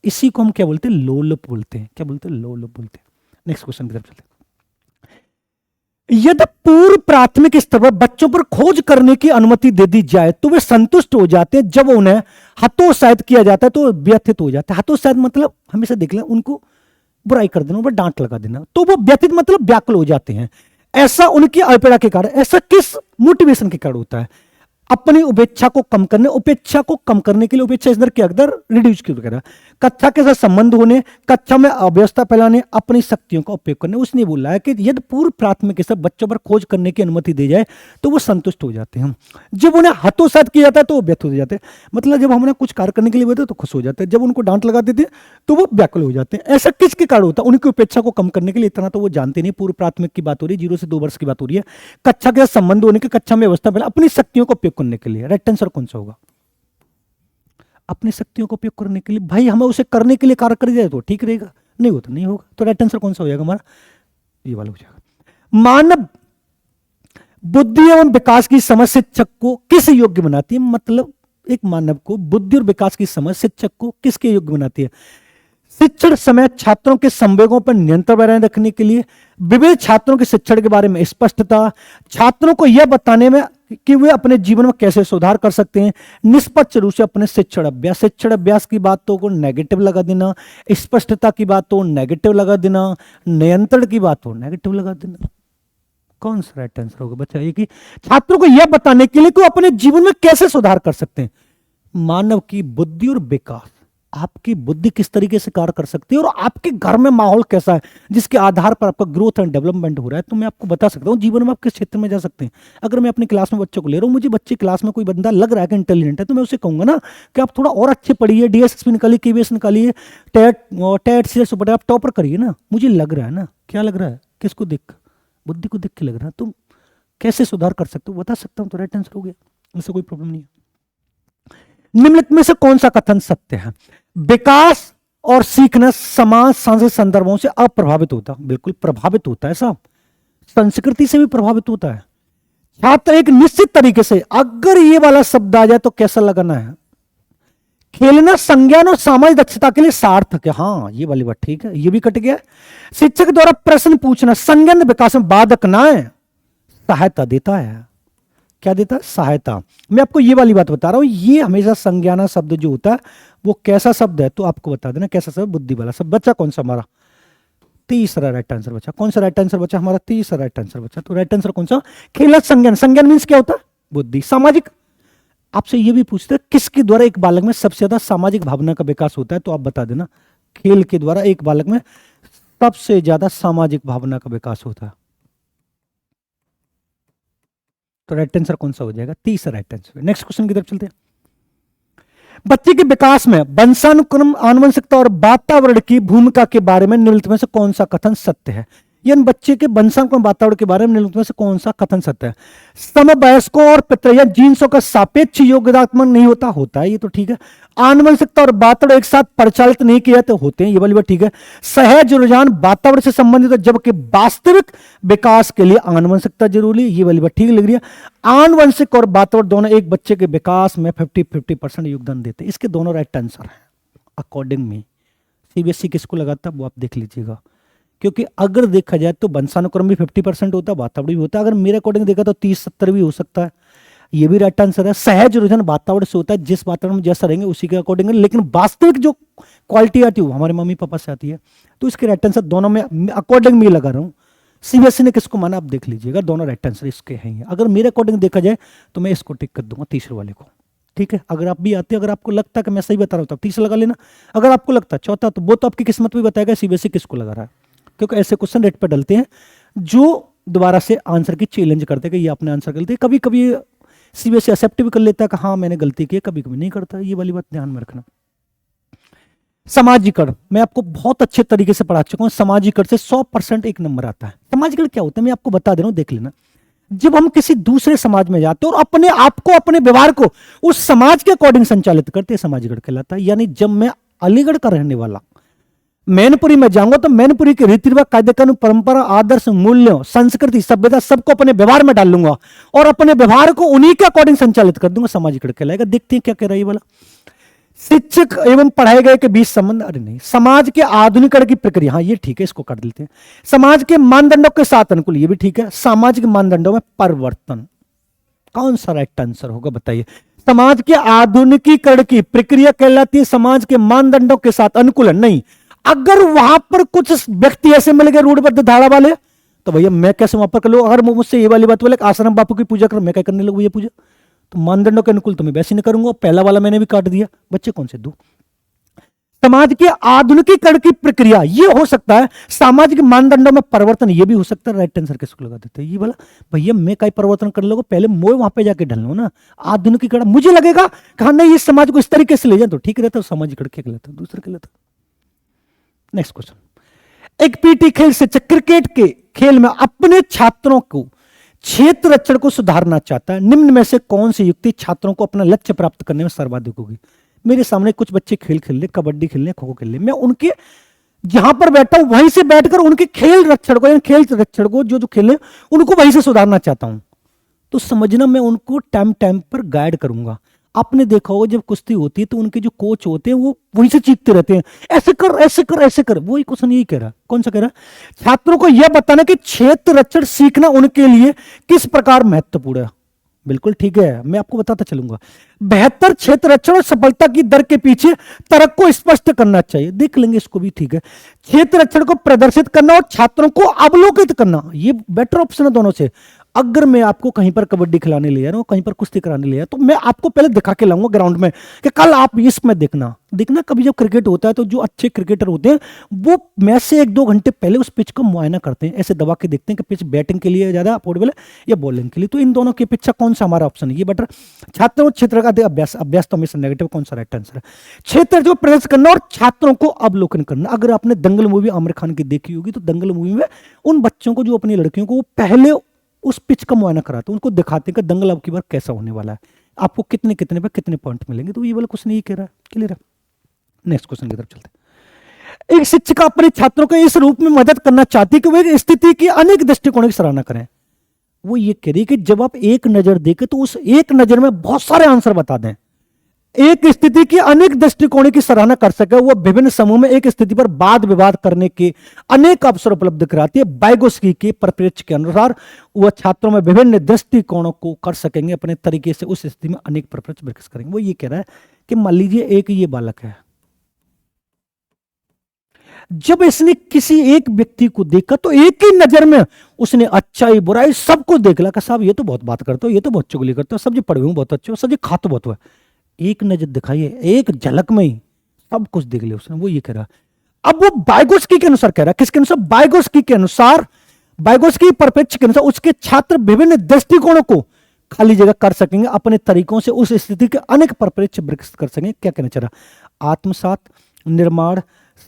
इसी को हम क्या बोलते हैं? लोलुप बोलते हैं। क्या बोलते हैं? लोलुप बोलते हैं। नेक्स्ट क्वेश्चन की तरफ चलते हैं। यदि पूर्व प्राथमिक स्तर पर बच्चों पर खोज करने की अनुमति दे दी जाए तो वे संतुष्ट हो जाते हैं। जब उन्हें हतोत्साहित किया जाता है तो व्यथित हो जाते हैं। हतोत्साहित मतलब हमेशा देख लें, उनको बुराई कर देना, डांट लगा देना, तो वो व्यथित मतलब व्याकुल हो जाते हैं। ऐसा उनकी अपेक्षा के कारण, ऐसा किस मोटिवेशन के कारण होता है? अपनी उपेक्षा को कम करने, उपेक्षा को कम करने के लिए, उपेक्षा इस दर के अंदर रिड्यूस क्यों करा, कक्षा के साथ संबंध होने, कक्षा में अव्यवस्था फैलाने, अपनी शक्तियों का उपयोग करने। उसने बोला है कि यदि पूर्व प्राथमिक स्तर बच्चों पर खोज करने की अनुमति दी जाए तो वो संतुष्ट हो जाते हैं। जब उन्हें हतोत्साहित किया जाता है तो वो व्यथित हो जाते हैं। मतलब जब हमने कुछ कार्य करने के लिए बोलते तो खुश हो जाते हैं, जब उनको डांट लगा देते तो वो व्याकुल हो जाते हैं। ऐसा किसके कारण होता है? उनकी उपेक्षा को कम करने के लिए। इतना तो वो जानते नहीं। पूर्व प्राथमिक की बात हो रही है, 0 से 2 वर्ष की बात हो रही है। कक्षा के साथ संबंध होने के, कक्षा में अवस्था फैला, अपनी शक्तियों का उपयोग करने के लिए। राइट आंसर कौन सा होगा? अपनी शक्तियों का उपयोग करने के लिए। भाई हमें उसे करने के लिए कार्य कर दिया तो ठीक रहेगा, नहीं हो तो नहीं होगा। तो राइट आंसर कौन सा हो जाएगा हमारा? ये वाला हो जाएगा। मानव बुद्धि एवं विकास की समझ शिक्षक को किस योग्य बनाती है? मतलब एक मानव को बुद्धि और विकास की समझ शिक्षक को किसके योग्य बनाती है? शिक्षण समय छात्रों के संवेगों पर नियंत्रण बनाए रखने के लिए, विविध छात्रों के शिक्षण के बारे में स्पष्टता, छात्रों को यह बताने में कि वे अपने जीवन में कैसे सुधार कर सकते हैं, निष्पक्ष रूप से अपने शिक्षण अभ्यास की बातों को नेगेटिव लगा देना, स्पष्टता की बातों नेगेटिव लगा देना, नियंत्रण की बातों नेगेटिव लगा देना। कौन सा राइट आंसर होगा बच्चा? ये कि छात्रों को यह बताने के लिए कि वो अपने जीवन में कैसे सुधार कर सकते हैं। मानव की बुद्धि और विकास, आपकी बुद्धि किस तरीके से कार्य कर सकती है और आपके घर में माहौल कैसा है जिसके आधार पर आपका ग्रोथ एंड डेवलपमेंट हो रहा है। तो मैं आपको बता सकता हूँ जीवन में आप किस क्षेत्र में जा सकते हैं। अगर मैं अपनी क्लास में बच्चों को ले रहा हूँ, मुझे बच्चे क्लास में कोई बंदा लग रहा है कि इंटेलिजेंट है, तो मैं उसे कहूंगा ना कि आप थोड़ा और अच्छे पढ़िए, डीएसएसपी निकालिए, केवीएस निकालिए, टेट से सुपर आप टॉपर करिए ना। मुझे लग रहा है ना, क्या लग रहा है? किसको देख? बुद्धि को देख के लग रहा है। तुम कैसे सुधार कर सकते हो बता सकता हूँ, तो राइट आंसर हो गया, इससे कोई प्रॉब्लम नहीं है। निम्नलिखित में से कौन सा कथन सत्य है? विकास और सीखना समाज सांस्कृतिक संदर्भों से अप्रभावित होता। बिल्कुल प्रभावित होता है साहब, संस्कृति से भी प्रभावित होता है। छात्र एक निश्चित तरीके से, अगर ये वाला शब्द आ जाए तो कैसा लगाना है खेलना संज्ञान और सामाजिक दक्षता के लिए सार्थक है। हाँ, ये वाली बात ठीक है, ये भी कट गया। शिक्षक द्वारा प्रश्न पूछना संज्ञान विकास में बाधक ना है, सहायता देता है। क्या देता है? सहायता। मैं आपको ये वाली बात बता रहा हूं, ये हमेशा संज्ञाना शब्द जो होता है वो कैसा शब्द है तो आपको बता देना कैसा शब्द, बुद्धि वाला शब्द। बच्चा कौन सा हमारा? तीसरा राइट आंसर बचा। कौन सा राइट आंसर बचा हमारा? तीसरा राइट आंसर बचा। तो राइट आंसर कौन सा? खेल संज्ञान। संज्ञान मीन्स क्या होता है? बुद्धि। सामाजिक, आपसे ये भी पूछते हैं किसके द्वारा एक बालक में सबसे ज्यादा सामाजिक भावना का विकास होता है, तो आप बता देना खेल के द्वारा एक बालक में सबसे ज्यादा सामाजिक भावना का विकास होता है। तो राइट आंसर कौन सा हो जाएगा? तीसरा राइट आंसर। नेक्स्ट क्वेश्चन की तरफ चलते हैं। बच्चे के विकास में वंशानुक्रम, आनुवंशिकता और वातावरण की भूमिका के बारे में निम्नलिखित में से कौन सा कथन सत्य है? यानी बच्चे के वंशानुक्रम वातावरण के बारे में निम्नलिखित में से कौन सा कथन सत्य है? समवयस्कों और पितृ या जीन्सों का सापेक्ष योगदात्मक नहीं होता, होता है, ये तो ठीक है। आनुवंशिकता और वातावरण एक साथ परिचालित नहीं किया तो होते हैं, ये वाली बात ठीक है। सहज रुझान वातावरण से संबंधित है, जबकि वास्तविक विकास के लिए आनुवंशिकता जरूरी है, ये वाली बात ठीक लग रही है। आनुवंशिक और वातावरण दोनों एक बच्चे के विकास में 50-50% योगदान देते हैं। इसके दोनों राइट आंसर है अकॉर्डिंग में। सीबीएसई किसको लगाता है वो आप देख लीजिएगा, क्योंकि अगर देखा जाए तो वंशानुक्रम भी 50% होता है, वातावरण भी होता है। अगर मेरे अकॉर्डिंग देखा तो 30-70 भी हो सकता है, ये भी राइट आंसर है। सहज रुझान वातावरण से होता है, जिस वातावरण में जैसा रहेंगे उसी के अकॉर्डिंग, लेकिन वास्तविक जो क्वालिटी आती है वो हमारे मम्मी पापा से आती है। तो इसके राइट आंसर दोनों में अकॉर्डिंग में लगा रहा हूँ। सीबीएसई ने किसको माना आप देख लीजिएगा, दोनों राइट आंसर इसके हैं। अगर मेरे अकॉर्डिंग देखा जाए तो मैं इसको टिक कर दूंगा, तीसरे वाले को, ठीक है। अगर आप भी आते हैं, अगर आपको लगता है कि मैं सही बता रहा हूँ तो तीसरा लगा लेना। अगर आपको लगता है चौथा, तो वो तो आपकी किस्मत भी बताएगा सीबीएसई किसको लगा रहा है, क्योंकि ऐसे क्वेश्चन रेट पर डलते हैं जो दोबारा से आंसर की चैलेंज करते हैं कि ये आपने आंसर गलती। कभी कभी सीबीएसई एक्सेप्ट भी कर लेता है कि हाँ मैंने गलती की, कभी कभी नहीं करता, ये वाली बात ध्यान में रखना। समाजीकरण मैं आपको बहुत अच्छे तरीके से पढ़ा चुका हूं। समाजीकरण से 100% एक नंबर आता है। समाजीकरण क्या होता है मैं आपको बता दे रहा हूं, देख लेना। जब हम किसी दूसरे समाज में जाते हैं और अपने आप को, अपने व्यवहार को उस समाज के अकॉर्डिंग संचालित करते हैं, समाजीकरण कहलाता है। यानी जब मैं अलीगढ़ का रहने वाला मैनपुरी में जाऊंगा तो मैनपुरी के रीति रिवाज, कायदे कानून, परंपरा, आदर्श, मूल्यों, संस्कृति, सभ्यता सबको अपने व्यवहार में डाल लूंगा और अपने व्यवहार को उन्हीं के अकॉर्डिंग संचालित कर दूंगा, समाजीकरण कहलाएगा। देखते हैं क्या कह रहा है ये वाला। शिक्षक एवं पढ़ाए गए के बीच संबंध, अरे नहीं। समाज के आधुनिकरण की प्रक्रिया, हाँ ये ठीक है, इसको कर देते हैं। समाज के मानदंडों के साथ अनुकूल, ये भी ठीक है। सामाजिक मानदंडों में परिवर्तन, कौन सा राइट आंसर होगा बताइए? समाज के आधुनिकीकरण की प्रक्रिया कहलाती है समाज के मानदंडों के साथ अनुकूलन। नहीं, अगर वहां पर कुछ व्यक्ति ऐसे मिल गए रूढ़बद्ध धारा वाले, तो भैया मैं कैसे वहां पर कर लूं? अगर मुझसे ये वाली बात बोले आश्रम बापू की पूजा कर, मैं क्या करने लगूं ये पूजा? तो मानदंडों के अनुकूल तो मैं वैसे नहीं करूंगा। पहला वाला मैंने भी काट दिया, बच्चे कौन से दो। समाज के आधुनिकीकरण की प्रक्रिया, ये हो सकता है। सामाजिक मानदंडों में परिवर्तन, ये भी हो सकता है। राइट आंसर किसको लगा देते हैं ये वाला? भैया मैं कई परिवर्तन कर लोगे, पहले मैं वहां पे जाके ढल लो ना। आधुनिकीकरण मुझे लगेगा कहा नहीं इस समाज को इस तरीके से ले जाए तो ठीक रहता है, सामाजिकरण क्या कहलाता है, दूसरा कहलाता है। Next question. एक पीटी खेल शिक्षक क्रिकेट के खेल में अपने छात्रों को क्षेत्र रक्षण को सुधारना चाहता है। निम्न में से कौन सी युक्ति छात्रों को अपना लक्ष्य प्राप्त करने में सर्वाधिक होगी? मेरे सामने कुछ बच्चे खेल खेल ले, कबड्डी खेल ले, खो खो खेल ले, मैं उनके जहां पर बैठा हूं वहीं से बैठकर उनके खेल रक्षण को, खेल रक्षण को जो जो खेले उनको वहीं से सुधारना चाहता हूं। तो समझना मैं उनको टाइम टाइम पर गाइड करूंगा। आपने देखा होगा जब कुश्ती होती है तो उनके जो कोच होते हैं वो वहीं से चीखते रहते हैं, ऐसे कर ऐसे कर ऐसे कर। वही क्वेश्चन यही कह रहा है। कौन सा कह रहा है? छात्रों को यह बताना कि क्षेत्र रक्षण सीखना उनके लिए किस प्रकार महत्वपूर्ण है। बिल्कुल ठीक है, मैं आपको बताता चलूंगा। बेहतर क्षेत्र रक्षण और सफलता की दर के पीछे तर्क को स्पष्ट करना चाहिए। देख लेंगे इसको भी, ठीक है। क्षेत्र रक्षण को प्रदर्शित करना और छात्रों को अवलोकित करना, ये बेटर ऑप्शन है दोनों से। अगर मैं आपको कहीं पर कबड्डी खिलाने ले जा रहा हूं, कहीं पर कुश्ती कराने ले जा रहा हूं, तो मैं आपको पहले दिखा के लाऊंगा ग्राउंड में कि कल आप इसमें देखना। कभी जब क्रिकेट होता है तो जो अच्छे क्रिकेटर होते हैं वो मैच से 1-2 घंटे पहले उस पिच का मुआयना करते हैं, ऐसे दबा के देखते हैं कि पिच बैटिंग के लिए ज्यादा अफोर्डेबल है या बॉलिंग के लिए। तो इन दोनों के पिच कौन सा हमारा ऑप्शन है ये बेटर? छात्रों क्षेत्र का अभ्यास, अभ्यास तो हमेशा नेगेटिव, कौन सा राइट आंसर है? क्षेत्र जो प्रदर्शित करना और छात्रों को अवलोकन करना। अगर आपने दंगल मूवी आमिर खान की देखी होगी तो दंगल मूवी में उन बच्चों को, जो अपनी लड़कियों को, वो पहले उस पिच का मुआयना कराते हैं, उनको दिखाते हैं कि दंगल अब की बार कैसा होने वाला है, आपको कितने कितने पे कितने पॉइंट मिलेंगे। तो ये वाला क्वेश्चन यही कह रहा है, क्लियर है। नेक्स्ट क्वेश्चन की तरफ चलते हैं। एक शिक्षिका अपने छात्रों को इस रूप में मदद करना चाहती कि वे एक स्थिति की अनेक दृष्टिकोणों की सराहना करें। वो ये कह रही कि जब आप एक नजर देखें तो उस एक नजर में बहुत सारे आंसर बता दें। एक स्थिति की अनेक दृष्टिकोणों की सराहना कर सके, वो विभिन्न समूह में एक स्थिति पर वाद विवाद करने के अनेक अवसर उपलब्ध कराती है। वाइगोस्की के परिप्रेक्ष्य के अनुसार वह छात्रों में विभिन्न दृष्टिकोणों को कर सकेंगे, अपने तरीके से उस स्थिति में अनेक परिप्रेक्ष्य विकसित करेंगे। वो ये कह रहा है कि मान लीजिए एक ये बालक है, जब इसने किसी एक व्यक्ति को देखा तो एक ही नजर में उसने अच्छाई बुराई सब कुछ देख लिया, साहब ये तो बहुत बात करते हो, ये तो बहुत चुगली करते हो, सब्जी पढ़े हुए बहुत अच्छे हो, सब्जी खाते बहुत हुआ। एक नजर दिखाई है, एक झलक में ही सब कुछ देख लिया उसने। वो ये कह रहा, अब वो वाइगोस्की के अनुसार कह रहा है, किसके अनुसार? वाइगोस्की के अनुसार, वाइगोस्की परिप्रेक्ष्य के अनुसार उसके छात्र विभिन्न दृष्टिकोणों को खाली जगह कर सकेंगे, अपने तरीकों से उस स्थिति के अनेक परिप्रेक्ष्य विकसित कर सकेंगे। क्या कहना चाह रहा? आत्मसात, निर्माण,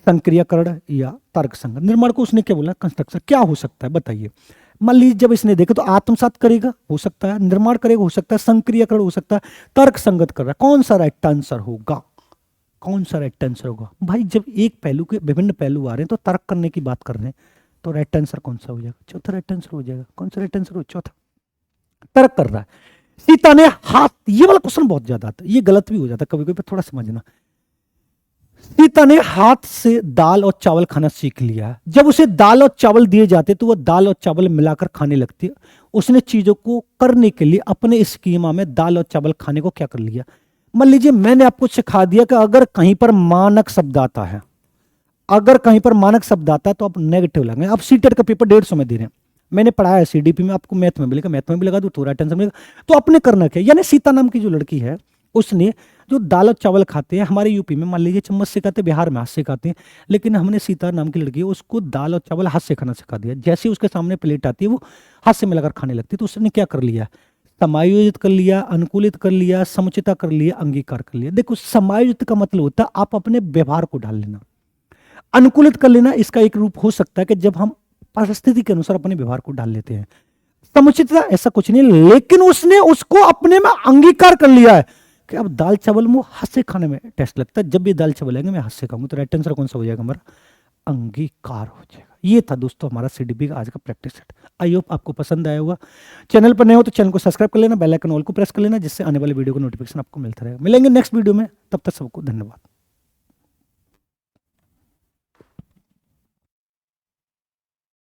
संक्रियाकरण या तर्क संगत। निर्माण को उसने क्या बोला? कंस्ट्रक्शन। क्या हो सकता है बताइए? मान लीजिए जब इसने देखा तो आत्मसात करेगा, हो सकता है, निर्माण करेगा, हो सकता है, संक्रियाकरण हो सकता है, तर्क संगत कर रहा है। कौन सा राइट आंसर होगा? कौन सा राइट आंसर होगा भाई? जब एक पहलू के विभिन्न पहलू आ रहे हैं तो तर्क करने की बात कर रहे हैं, तो राइट आंसर कौन सा हो जाएगा? चौथा राइट आंसर हो जाएगा। कौन सा राइट आंसर हो? चौथा। तर्क कर रहा है। सीता ने हाथ, ये वाला क्वेश्चन बहुत ज्यादा आता है, ये गलत भी हो जाता है कभी कभी, थोड़ा समझना। सीता ने हाथ से दाल और चावल खाना सीख लिया। जब उसे दाल और चावल दिए जाते तो वह दाल और चावल मिलाकर खाने लगती। उसने चीजों को करने के लिए अपने स्कीमा में दाल और चावल खाने को क्या कर लिया? मान लीजिए मैंने आपको सिखा दिया कि अगर कहीं पर मानक शब्द आता है, अगर कहीं पर मानक शब्द आता है तो आप नेगेटिव लगाएं। आप सीटेट का पेपर 150 में दे रहे हैं, मैंने पढ़ाया सीडीपी में, आपको मैथ में मिलेगा, मैथ में भी लगा दो तो राइट आंसर मिलेगा। तो आपने करना क्या? यानी सीता नाम की जो लड़की है उसने जो दाल और चावल खाते हैं, हमारे यूपी में मान लीजिए चम्मच से खाते, बिहार में हाथ से खाते हैं, लेकिन हमने सीता नाम की लड़की है उसको दाल और चावल हाथ से खाना सिखा दिया। जैसे ही उसके सामने प्लेट आती है वो हाथ से मिलाकर खाने लगती है। तो उसने क्या कर लिया? समायोजित कर लिया, अनुकूलित कर लिया, समुचिता कर लिया, अंगीकार कर लिया। देखो समायोजित का मतलब होता है आप अपने व्यवहार को डाल लेना, अनुकूलित कर लेना इसका एक रूप हो सकता है कि जब हम परिस्थिति के अनुसार अपने व्यवहार को डाल लेते हैं। समुचितता ऐसा कुछ नहीं, लेकिन उसने उसको अपने में अंगीकार कर लिया है कि अब दाल चावल मुंह हाथ से खाने में टेस्ट लगता है, जब भी दाल चावल आएंगे मैं हाथ से खाऊंगा। तो राइट आंसर कौन सा हो जाएगा हमारा? अंगीकार हो जाएगा। ये था दोस्तों हमारा सीडीपी का आज का प्रैक्टिस सेट। आई होप आपको पसंद आया होगा। चैनल पर नए हो तो चैनल को सब्सक्राइब कर लेना, बेल आइकन ऑल को प्रेस कर लेना, जिससे आने वाले वीडियो का नोटिफिकेशन आपको मिलता रहेगा। मिलेंगे नेक्स्ट वीडियो में, तब तक सबको धन्यवाद।